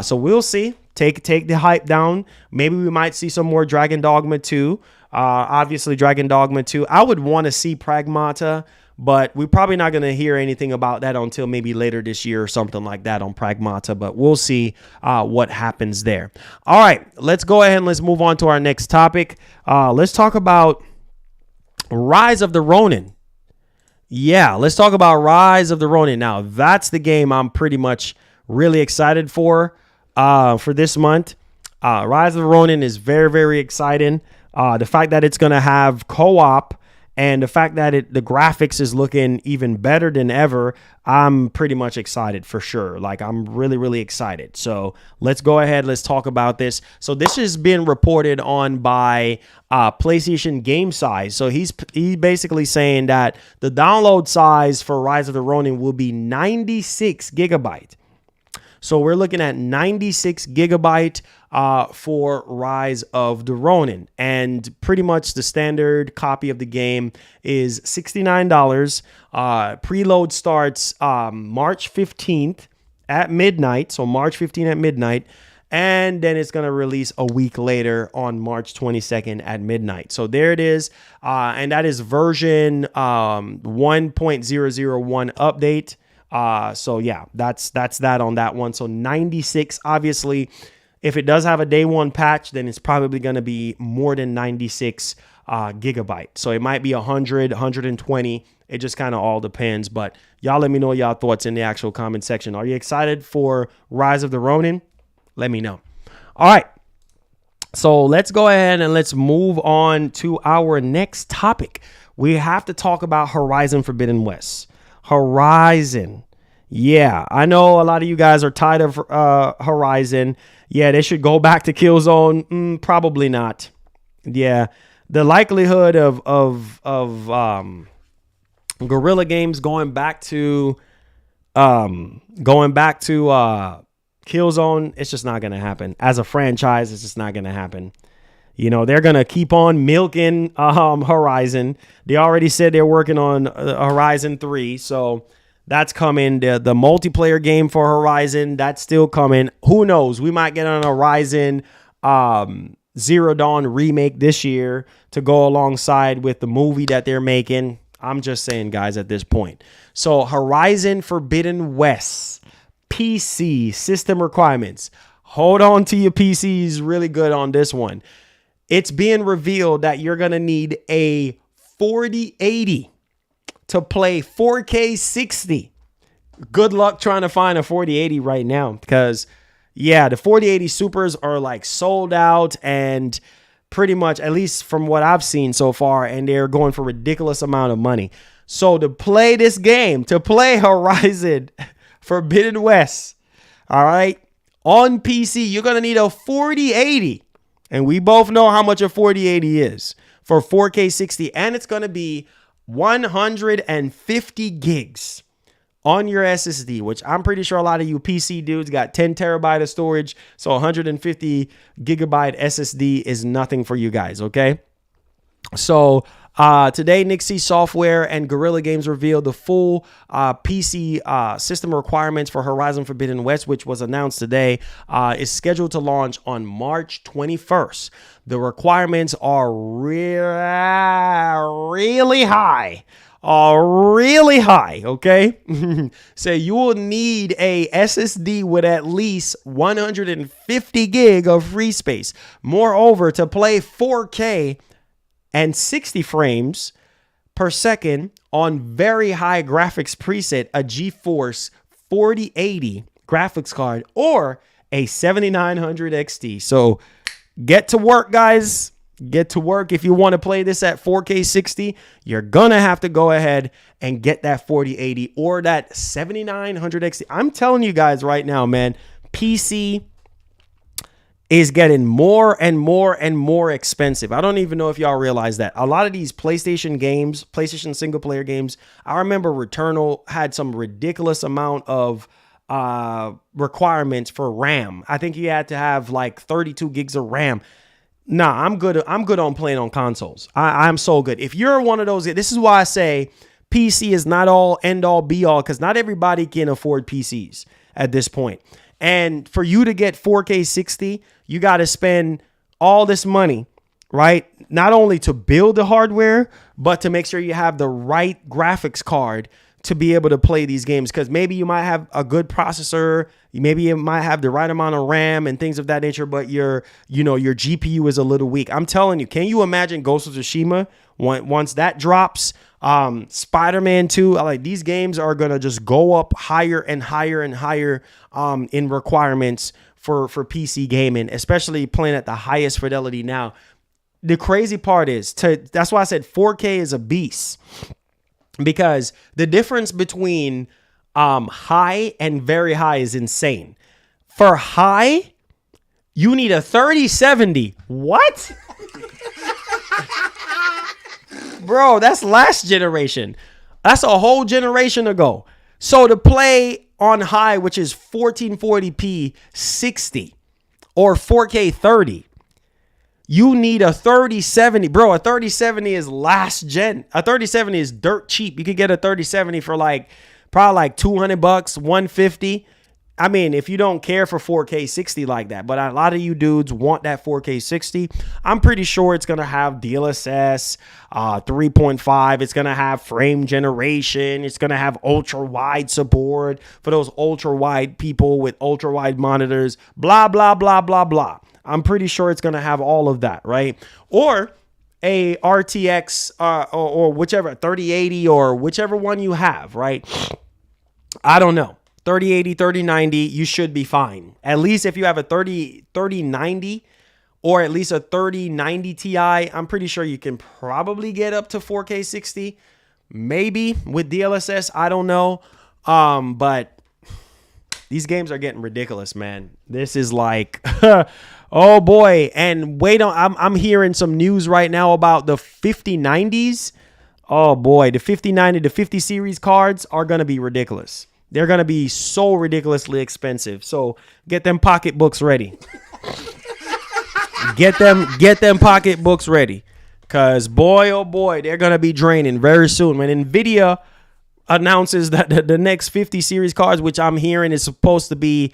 S1: So we'll see. Take the hype down. Maybe we might see some more Dragon Dogma 2. Obviously Dragon Dogma 2. I would want to see Pragmata, but we're probably not going to hear anything about that until maybe later this year or something like that on Pragmata, but we'll see what happens there. All right, let's go ahead and let's move on to our next topic. Let's talk about Rise of the Ronin. Yeah, let's talk about Rise of the Ronin. Now, that's the game I'm pretty much really excited for this month. Rise of the Ronin is very, very exciting. The fact that it's going to have co-op and the fact that the graphics is looking even better than ever, I'm pretty much excited for sure. Like, I'm really, really excited. So let's go ahead. Let's talk about this. So this has been reported on by PlayStation Game Size. So he's basically saying that the download size for Rise of the Ronin will be 96 gigabyte. So we're looking at 96 gigabyte for Rise of the Ronin. And pretty much the standard copy of the game is $69. Preload starts March 15th at midnight. So March 15th at midnight. And then it's going to release a week later on March 22nd at midnight. So there it is. And that is version 1.001 update. So yeah, that's that on that one. So 96, obviously, if it does have a day one patch, then it's probably going to be more than 96 gigabyte. So it might be 100, 120. It just kind of all depends. But y'all let me know y'all thoughts in the actual comment section. Are you excited for Rise of the Ronin? Let me know. All right. So let's go ahead and let's move on to our next topic. We have to talk about Horizon Forbidden West. Horizon. Yeah, I know a lot of you guys are tired of Horizon. Yeah, they should go back to Killzone. Probably not. Yeah, the likelihood of Guerrilla Games going back to Killzone, it's just not gonna happen. As a franchise, it's just not gonna happen. They're going to keep on milking Horizon. They already said they're working on Horizon 3. So that's coming. The multiplayer game for Horizon, that's still coming. Who knows? We might get an Horizon Zero Dawn remake this year to go alongside with the movie that they're making. I'm just saying, guys, at this point. So Horizon Forbidden West, PC system requirements. Hold on to your PCs really good on this one. It's being revealed that you're going to need a 4080 to play 4K 60. Good luck trying to find a 4080 right now because, yeah, the 4080 Supers are like sold out and pretty much, at least from what I've seen so far, and they're going for a ridiculous amount of money. So to play this game, to play Horizon Forbidden West, all right, on PC, you're going to need a 4080. And we both know how much a 4080 is for 4K 60. And it's going to be 150 gigs on your SSD, which I'm pretty sure a lot of you PC dudes got 10 terabyte of storage. So 150 gigabyte SSD is nothing for you guys, okay? So Today, Nixie Software and Guerrilla Games revealed the full PC system requirements for Horizon Forbidden West, which was announced today, is scheduled to launch on March 21st. The requirements are really high. Really high, okay? So you will need a SSD with at least 150 gig of free space. Moreover, to play 4K and 60 frames per second on very high graphics preset, a GeForce 4080 graphics card or a 7900 XT. So get to work, guys. Get to work. If you want to play this at 4K 60, you're going to have to go ahead and get that 4080 or that 7900 XT. I'm telling you guys right now, man, PC is getting more and more and more expensive. I don't even know if y'all realize that. A lot of these PlayStation games, PlayStation single player games, I remember Returnal had some ridiculous amount of requirements for RAM. I think you had to have like 32 gigs of RAM. Nah, I'm good on playing on consoles. I'm so good. If you're one of those, this is why I say PC is not all end all be all, because not everybody can afford PCs at this point. And for you to get 4K 60, you got to spend all this money, right? Not only to build the hardware, but to make sure you have the right graphics card to be able to play these games, because maybe you might have a good processor, maybe you might have the right amount of RAM and things of that nature, but your GPU is a little weak. I'm telling you, can you imagine Ghost of Tsushima once that drops? Spider-Man 2, like these games are gonna just go up higher and higher and higher in requirements for PC gaming, especially playing at the highest fidelity now. The crazy part is that's why I said 4K is a beast. Because the difference between high and very high is insane. For high, you need a 3070. What? Bro, that's last generation. That's a whole generation ago. So to play on high, which is 1440p 60 or 4K 30, you need a 3070. Bro, a 3070 is last gen. A 3070 is dirt cheap. You could get a 3070 for probably like $200, $150. I mean, if you don't care for 4K 60 like that, but a lot of you dudes want that 4K 60. I'm pretty sure it's going to have DLSS 3.5. It's going to have frame generation. It's going to have ultra wide support for those ultra wide people with ultra wide monitors, blah, blah, blah, blah, blah. I'm pretty sure it's going to have all of that, right? Or a RTX or whichever, 3080 or whichever one you have, right? I don't know. 3080, 3090, you should be fine. At least if you have a 3090 or at least a 3090 Ti, I'm pretty sure you can probably get up to 4K 60. Maybe with DLSS, I don't know. But these games are getting ridiculous, man. This is like... Oh boy, and wait on, I'm hearing some news right now about the 5090s. Oh boy, the 5090, the 50 series cards are going to be ridiculous. They're going to be so ridiculously expensive. So get them pocketbooks ready. Get them pocketbooks ready. Cause boy, oh boy, they're going to be draining very soon. When Nvidia announces that the next 50 series cards, which I'm hearing is supposed to be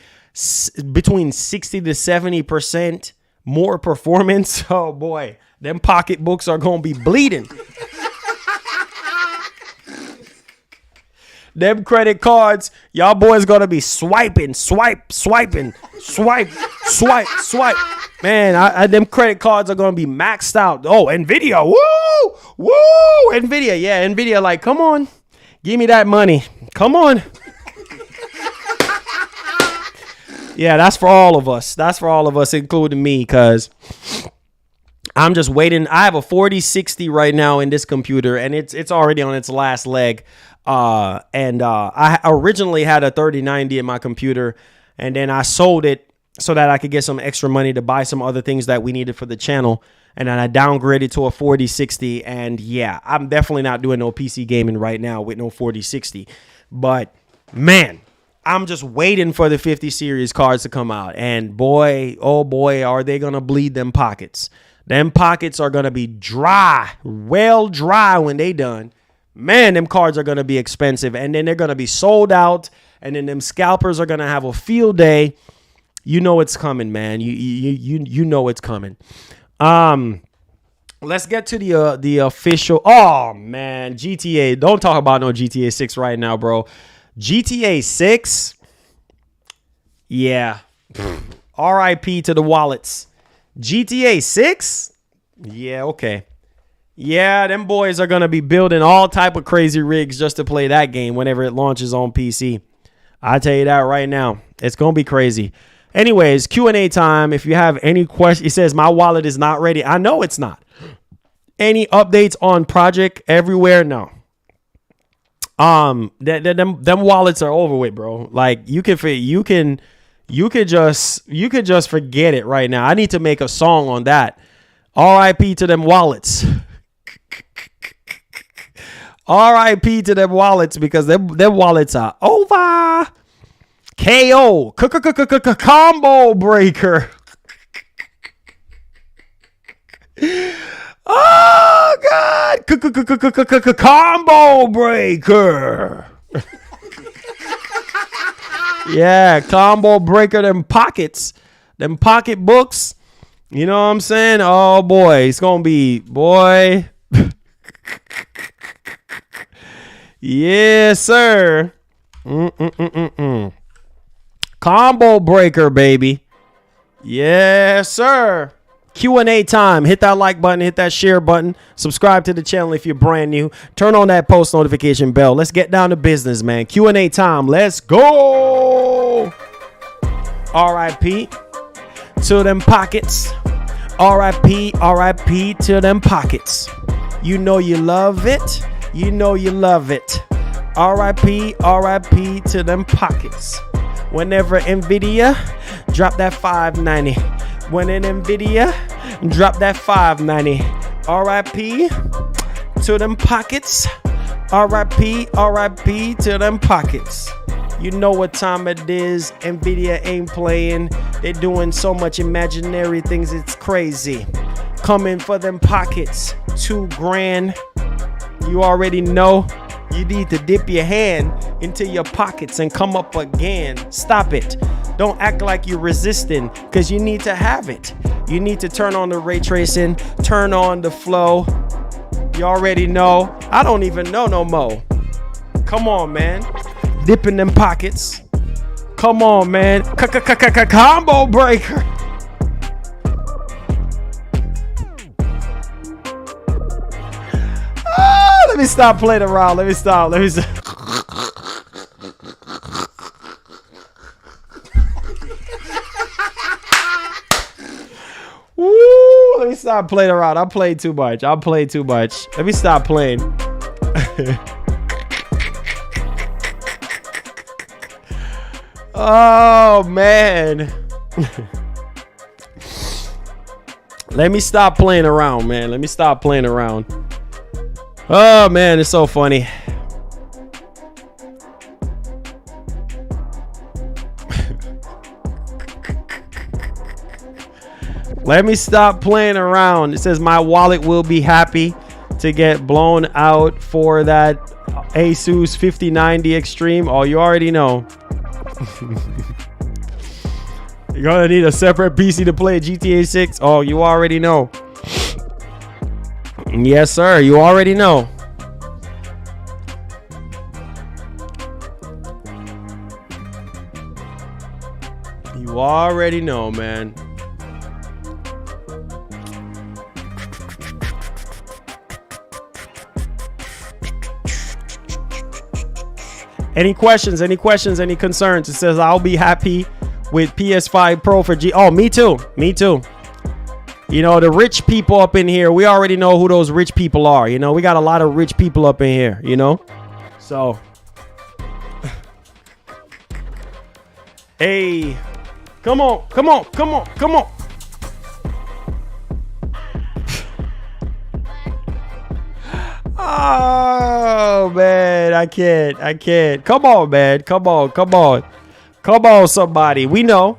S1: between 60 to 70% more performance. Oh boy, them pocketbooks are gonna be bleeding. Them credit cards, y'all boys gonna be swiping. Man, them credit cards are gonna be maxed out. Oh, Nvidia, woo, Nvidia, yeah, Nvidia, like, come on, give me that money, come on. Yeah, that's for all of us. That's for all of us, including me, because I'm just waiting. I have a 4060 right now in this computer, and it's already on its last leg. I originally had a 3090 in my computer, and then I sold it so that I could get some extra money to buy some other things that we needed for the channel. And then I downgraded to a 4060, and yeah, I'm definitely not doing no PC gaming right now with no 4060. But man, I'm just waiting for the 50 series cards to come out, and boy, oh boy, are they gonna bleed them pockets. Them pockets are going to be dry, well dry when they done. Man, them cards are going to be expensive, and then they're going to be sold out, and then them scalpers are going to have a field day. You know it's coming, man. You know it's coming. Let's get to the official. Oh man, GTA. Don't talk about no GTA 6 right now, bro. GTA 6. Yeah. RIP to the wallets. GTA 6. Yeah, okay. Yeah, them boys are gonna be building all type of crazy rigs just to play that game whenever it launches on PC. I tell you that right now. It's gonna be crazy. Anyways, Q&A time. If you have any questions, it says my wallet is not ready. I know it's not. Any updates on Project Everywhere? No. Them wallets are over with, bro. Like you could just forget it right now. I need to make a song on that. RIP to them wallets. RIP to them wallets because them wallets are over. KO. Combo breaker. Oh, God. Combo breaker. Yeah, combo breaker, them pockets. Them pocket books. You know what I'm saying? Oh, boy. It's going to be, boy. Yes, sir. Combo breaker, baby. Yes, sir. Q&A time. Hit that like button. Hit that share button. Subscribe to the channel if you're brand new. Turn on that post notification bell. Let's get down to business, man. Q&A time. Let's go. RIP to them pockets. RIP to them pockets. You know you love it. You know you love it. RIP to them pockets. Whenever Nvidia drop that 590. When in Nvidia drop that 590. RIP to them pockets. RIP to them pockets. You know what time it is. Nvidia ain't playing. They're doing so much imaginary things. It's crazy. Coming for them pockets. $2,000. You already know. You need to dip your hand into your pockets and come up again. Stop it. Don't act like you're resisting because you need to have it. You need to turn on the ray tracing. Turn on the flow. You already know. I don't even know no more. Come on, man. Dip in them pockets. Come on, man. Combo breaker. Let me stop playing around. Let me stop. Woo! Let me stop playing around. I played too much. Let me stop playing. Oh, man. Let me stop playing around, man. Let me stop playing around. Oh, man, it's so funny. Let me stop playing around. It says my wallet will be happy to get blown out for that Asus 5090 Extreme. Oh, you already know. You're gonna need a separate PC to play GTA 6. Oh, you already know. Yes, sir. You already know. You already know, man. Any questions? Any concerns? It says I'll be happy with PS5 Pro for G. Oh, me too. You know, the rich people up in here, we already know who those rich people are. You know, we got a lot of rich people up in here, you know? So, hey, come on. Oh, man, I can't. Come on, man. Come on, somebody. We know.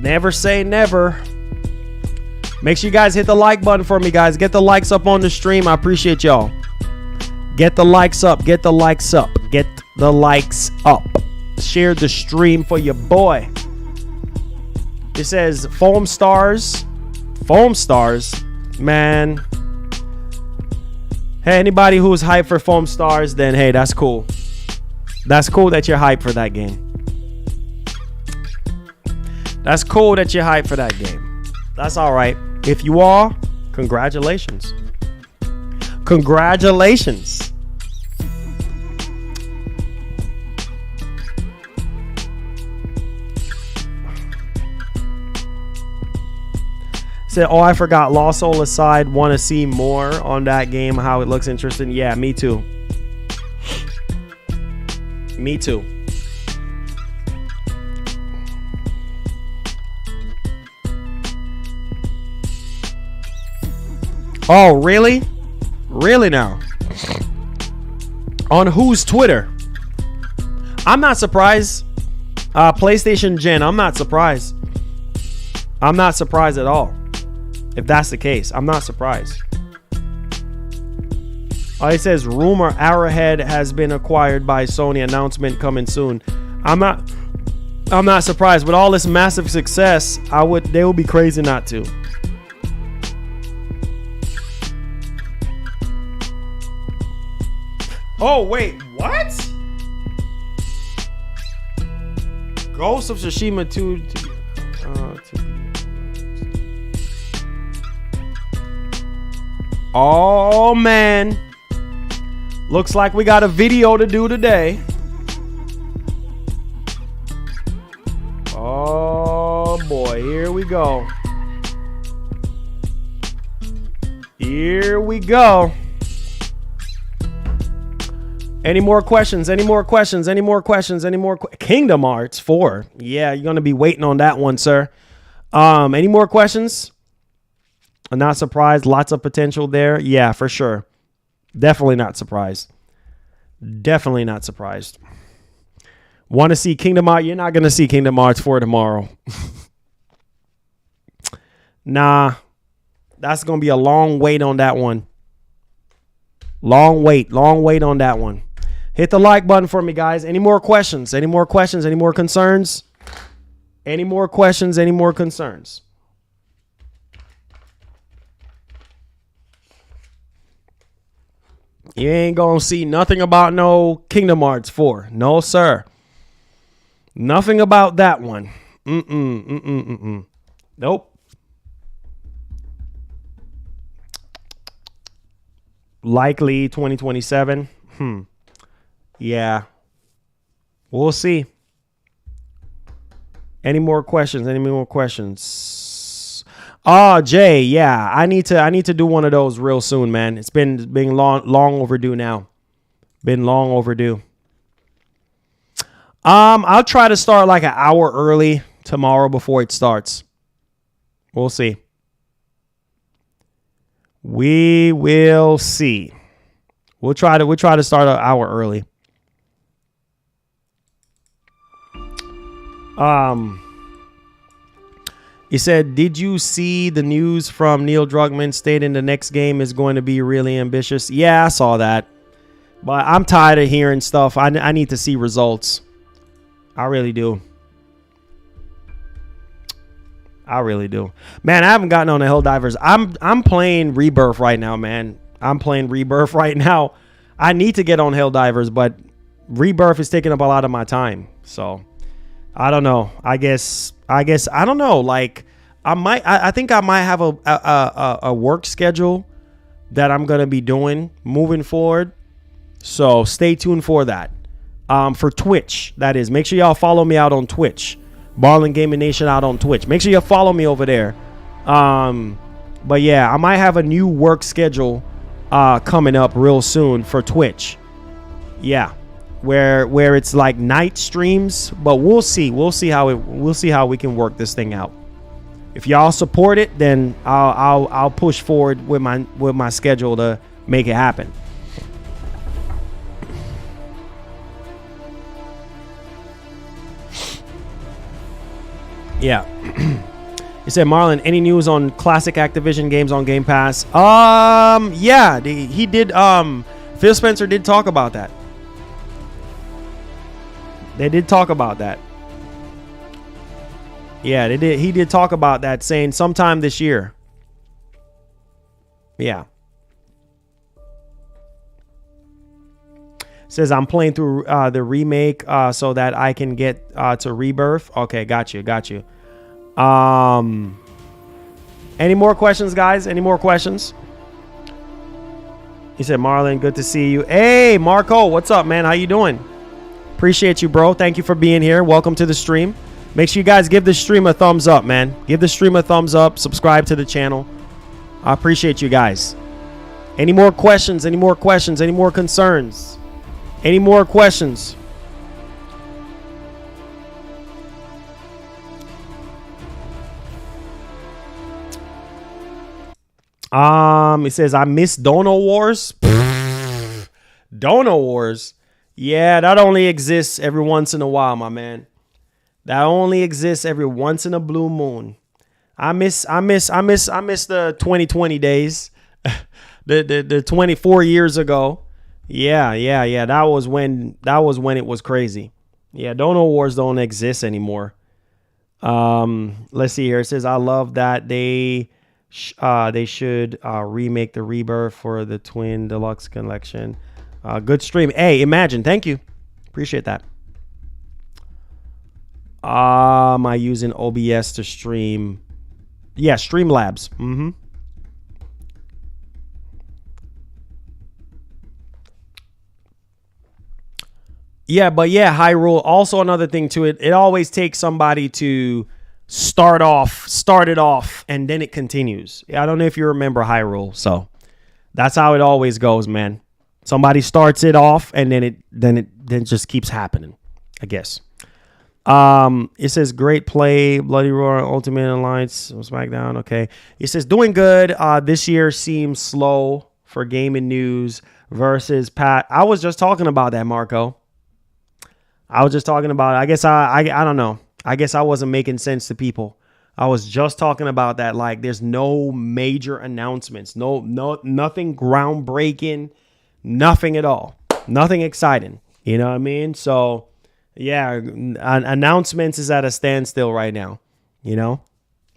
S1: Never say never. Make sure you guys hit the like button for me, guys. Get the likes up on the stream. I appreciate y'all. Get the likes up. Get the likes up. Get the likes up. Share the stream for your boy. It says Foam Stars. Foam Stars. Man. Hey, anybody who's hyped for Foam Stars, then hey, that's cool. That's cool that you're hyped for that game. That's cool that you're hyped for that game. That's all right. If you are, congratulations. Congratulations. Said, oh, I forgot. Lost Soul aside, want to see more on that game, how it looks interesting. Yeah, me too. Me too. Oh, really? Really now? On whose Twitter? I'm not surprised. PlayStation Gen, I'm not surprised. I'm not surprised at all. If that's the case, I'm not surprised. Oh, it says rumor Arrowhead has been acquired by Sony. Announcement coming soon. I'm not surprised. With all this massive success, they would be crazy not to. Oh wait, what? Ghost of Tsushima 2. Oh man, looks like we got a video to do today. Oh boy, here we go. Here we go. Any more questions? Any more questions? Any more questions? Any more? Kingdom Hearts 4. Yeah, you're gonna be waiting on that one, sir. Any more questions? I'm not surprised. Lots of potential there. Yeah, for sure. Definitely not surprised. Definitely not surprised. Want to see Kingdom Hearts? You're not going to see Kingdom Hearts 4 tomorrow. Nah. That's going to be a long wait on that one. Long wait on that one. Hit the like button for me, guys. Any more questions? Any more questions? Any more concerns? Any more questions? Any more concerns? You ain't gonna see nothing about no Kingdom Hearts 4. No, sir. Nothing about that one. Nope. Likely 2027. Yeah. We'll see. Any more questions? Any more questions? Oh, Jay, yeah. I need to do one of those real soon, man. It's been long overdue now. Been long overdue. I'll try to start like an hour early tomorrow before it starts. We'll see. We will see. We'll try to start an hour early. He said, did you see the news from Neil Druckmann stating the next game is going to be really ambitious? Yeah, I saw that. But I'm tired of hearing stuff. I need to see results. I really do. I really do. Man, I haven't gotten on the Helldivers. I'm playing Rebirth right now, man. I'm playing Rebirth right now. I need to get on Helldivers, but Rebirth is taking up a lot of my time. So, I don't know. I guess I don't know. Like I think I might have a work schedule that I'm gonna be doing moving forward. So stay tuned for that. For Twitch, that is. Make sure y'all follow me out on Twitch. Marlin Gaming Nation out on Twitch. Make sure you follow me over there. But yeah, I might have a new work schedule coming up real soon for Twitch. Yeah. Where it's like night streams, but we'll see how we can work this thing out. If y'all support it, then I'll push forward with my schedule to make it happen. Yeah. He said, Marlon, any news on classic Activision games on Game Pass? Yeah, he did. Phil Spencer did talk about that. They did talk about that. Yeah, they did. He did talk about that, saying sometime this year. Yeah. Says I'm playing through the remake so that I can get to Rebirth. Okay, got you. Any more questions, guys? Any more questions? He said, Marlon, good to see you. Hey, Marco, what's up, man? How you doing? Appreciate you, bro. Thank you for being here. Welcome to the stream. Make sure you guys give the stream a thumbs up, man. Give the stream a thumbs up. Subscribe to the channel. I appreciate you guys. Any more questions? Any more questions? Any more concerns? Any more questions? He says, I miss Dono Wars. Dono Wars. Yeah, that only exists every once in a while, my man. That only exists every once in a blue moon. I miss the 2020 days. the 24 years ago. Yeah. That was when it was crazy. Yeah, Dono Wars don't exist anymore. Let's see here. It says, I love that they should remake the Rebirth for the Twin Deluxe Collection. Good stream. Hey, Imagine. Thank you. Appreciate that. Am I using OBS to stream? Yeah, Streamlabs. Mm-hmm. Yeah, but yeah, Hyrule. Also another thing to it, it always takes somebody to start it off, and then it continues. I don't know if you remember Hyrule, so that's how it always goes, man. Somebody starts it off, and then it just keeps happening, I guess. It says great play, Bloody Roar, Ultimate Alliance, SmackDown. Okay, it says doing good. This year seems slow for gaming news versus Pat. I was just talking about that, Marco. I was just talking about it. I guess I don't know. I guess I wasn't making sense to people. I was just talking about that. Like, there's no major announcements, nothing groundbreaking, nothing at all, nothing exciting. You know what I mean? So, yeah, announcements is at a standstill right now. You know,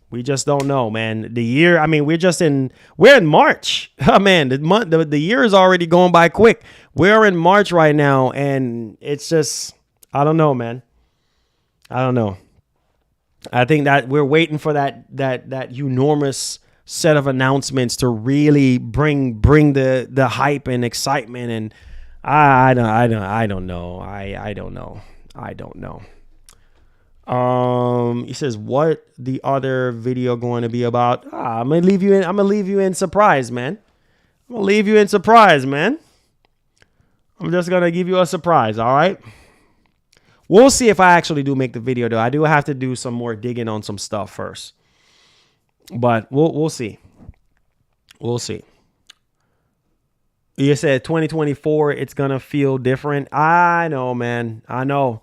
S1: we just don't know, man. The year. I mean, we're in March. Oh man, the year is already going by quick. We're in March right now, and it's just, I don't know, man. I don't know. I think that we're waiting for that enormous set of announcements to really bring the hype and excitement. And I don't know. He says, what the other video going to be about? I'm gonna leave you in surprise, man. I'm just gonna give you a surprise. All right. We'll see if I actually do make the video, though. I do have to do some more digging on some stuff first. But we'll see. We'll see. You said 2024, it's going to feel different. I know, man. I know.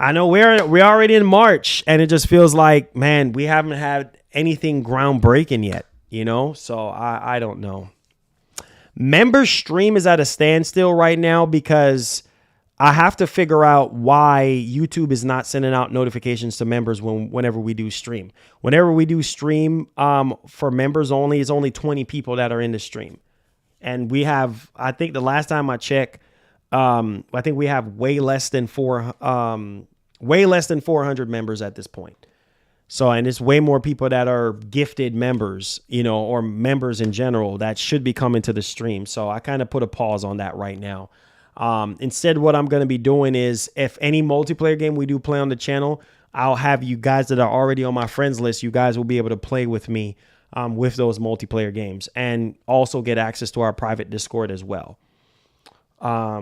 S1: We're already in March, and it just feels like, man, we haven't had anything groundbreaking yet, you know? So I don't know. Member stream is at a standstill right now because I have to figure out why YouTube is not sending out notifications to members whenever we do stream. Whenever we do stream for members only, it's only 20 people that are in the stream. And we have, I think the last time I checked, I think we have way less than 400 members at this point. So, and it's way more people that are gifted members, you know, or members in general that should be coming to the stream. So I kind of put a pause on that right now. Instead, what I'm going to be doing is, if any multiplayer game we do play on the channel, I'll have you guys that are already on my friends list. You guys will be able to play with me with those multiplayer games, and also get access to our private Discord as well. I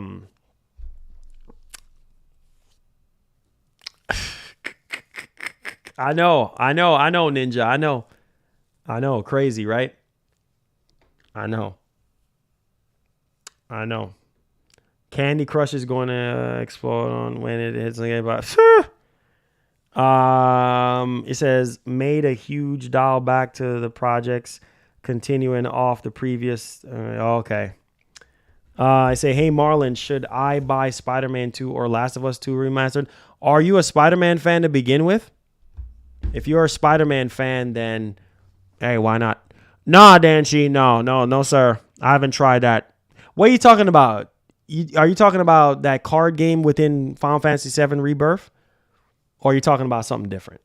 S1: know, Ninja. I know. Crazy, right? I know. Candy Crush is going to explode on when it hits about. It says made a huge dial back to the projects, continuing off the previous. Okay. I say, hey Marlon, should I buy Spider-Man 2 or Last of Us 2 remastered? Are you a Spider-Man fan to begin with? If you're a Spider-Man fan, then hey, why not? Nah, Danchi, no, sir. I haven't tried that. What are you talking about? Are you talking about that card game within Final Fantasy VII Rebirth? Or are you talking about something different?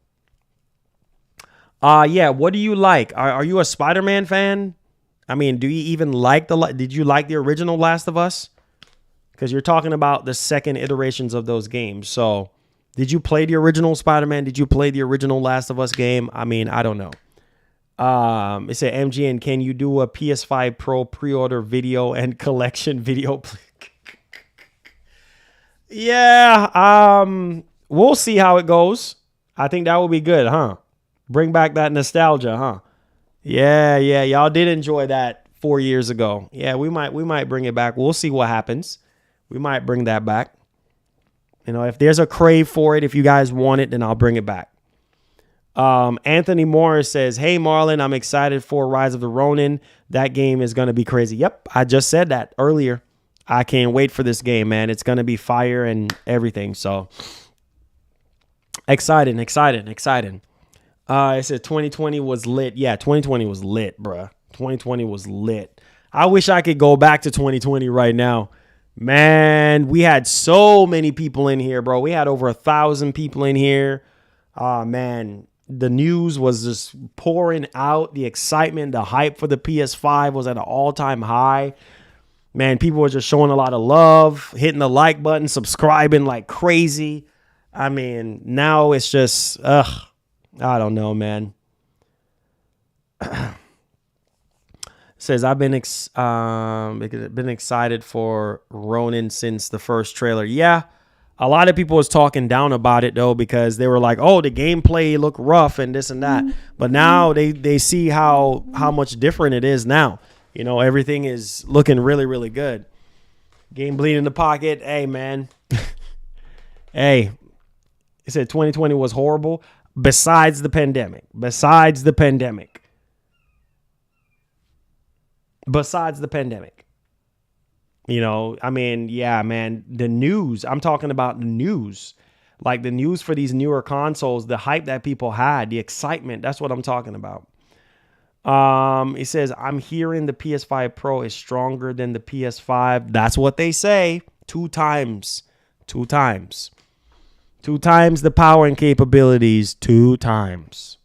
S1: Yeah, what do you like? Are you a Spider-Man fan? I mean, do you even like did you like the original Last of Us? Because you're talking about the second iterations of those games. So, did you play the original Spider-Man? Did you play the original Last of Us game? I mean, I don't know. It said, MGN, can you do a PS5 Pro pre-order video and collection video? Yeah, we'll see how it goes. I think that would be good, huh? Bring back that nostalgia, huh? Yeah, y'all did enjoy that 4 years ago. Yeah, we might bring it back. We'll see what happens. We might bring that back. You know, if there's a crave for it, if you guys want it, then I'll bring it back. Anthony Morris says, hey Marlon, I'm excited for Rise of the Ronin. That game is going to be crazy. Yep, I just said that earlier. I can't wait for this game, man. It's going to be fire and everything. So exciting. It said 2020 was lit. Yeah, 2020 was lit, bruh. 2020 was lit. I wish I could go back to 2020 right now. Man, we had so many people in here, bro. We had over 1,000 people in here. Man, the news was just pouring out. The excitement, the hype for the PS5 was at an all-time high. Man, people were just showing a lot of love, hitting the like button, subscribing like crazy. I mean, now it's just, I don't know, man. Says, I've been excited for Ronin since the first trailer. Yeah, a lot of people was talking down about it, though, because they were like, oh, the gameplay looked rough and this and that. But now they see how much different it is now. You know, everything is looking really, really good. Game bleed in the pocket. Hey, man. Hey, it said 2020 was horrible besides the pandemic. Besides the pandemic. You know, I mean, yeah, man, the news. I'm talking about the news. Like the news for these newer consoles, the hype that people had, the excitement. That's what I'm talking about. It says, I'm hearing the PS5 Pro is stronger than the PS5. That's what they say. 2 times. 2 times. 2 times the power and capabilities. 2 times.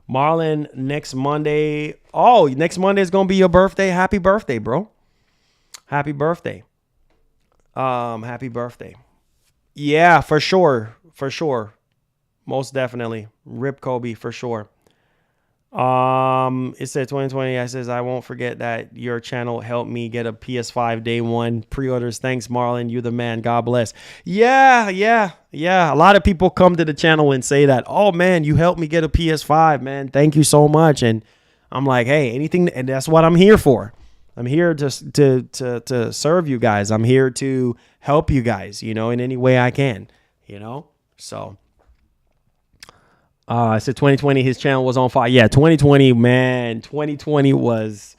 S1: Marlon, next Monday. Oh, next Monday is going to be your birthday. Happy birthday, bro. Happy birthday. Happy birthday. Yeah, for sure. For sure. Most definitely. Rip Kobe for sure. It said 2020. I says, I won't forget that your channel helped me get a PS5 day one pre-orders. Thanks, Marlon. You're the man. God bless. Yeah. A lot of people come to the channel and say that, oh man, you helped me get a PS5, man. Thank you so much. And I'm like, hey, anything. And that's what I'm here for. I'm here to serve you guys. I'm here to help you guys, you know, in any way I can, you know? So, I said 2020, his channel was on fire. Yeah, 2020, man. 2020 was,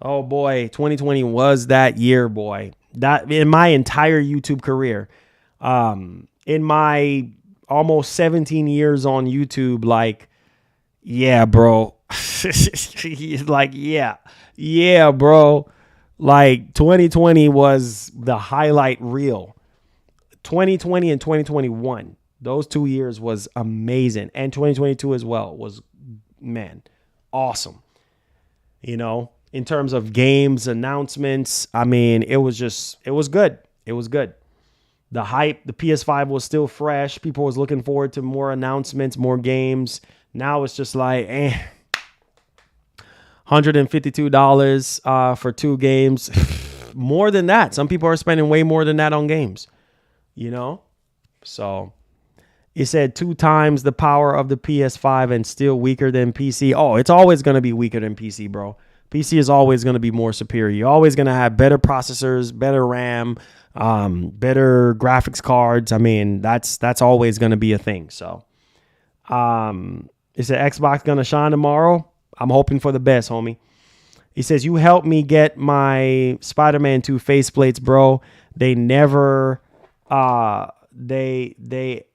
S1: oh boy, 2020 was that year, boy. That in my entire YouTube career, in my almost 17 years on YouTube, like, yeah, bro. Like, yeah, bro. Like 2020 was the highlight reel. 2020 and 2021. Those 2 years was amazing. And 2022 as well was, man, awesome. You know, in terms of games, announcements, I mean, it was good. It was good. The hype, the PS5 was still fresh. People was looking forward to more announcements, more games. Now it's just like, $152 for 2 games. More than that. Some people are spending way more than that on games, you know? So it said 2 times the power of the PS5 and still weaker than PC. Oh, it's always going to be weaker than PC, bro. PC is always going to be more superior. You're always going to have better processors, better RAM, better graphics cards. I mean, that's always going to be a thing. So, is the Xbox going to shine tomorrow? I'm hoping for the best, homie. He says, you helped me get my Spider-Man 2 faceplates, bro. They never never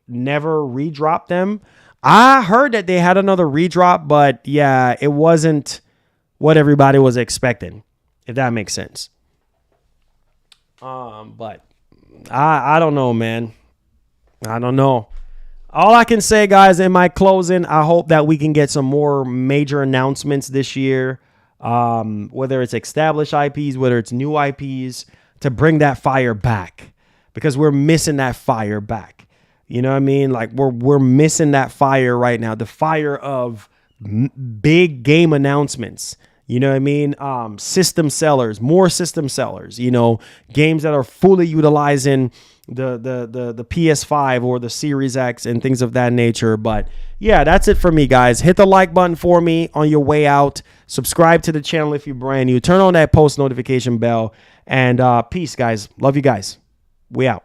S1: redropped them. I heard that they had another redrop, but yeah, it wasn't what everybody was expecting, if that makes sense. But I don't know, man. I don't know. All I can say, guys, in my closing, I hope that we can get some more major announcements this year, whether it's established IPs, whether it's new IPs, to bring that fire back, because we're missing that fire back. You know what I mean? Like we're missing that fire right now, the fire of big game announcements. You know what I mean? System sellers, more system sellers, you know, games that are fully utilizing the PS5 or the Series X and things of that nature. But yeah, that's it for me, guys. Hit the like button for me on your way out. Subscribe to the channel if you're brand new. Turn on that post notification bell. And peace, guys. Love you guys. We out.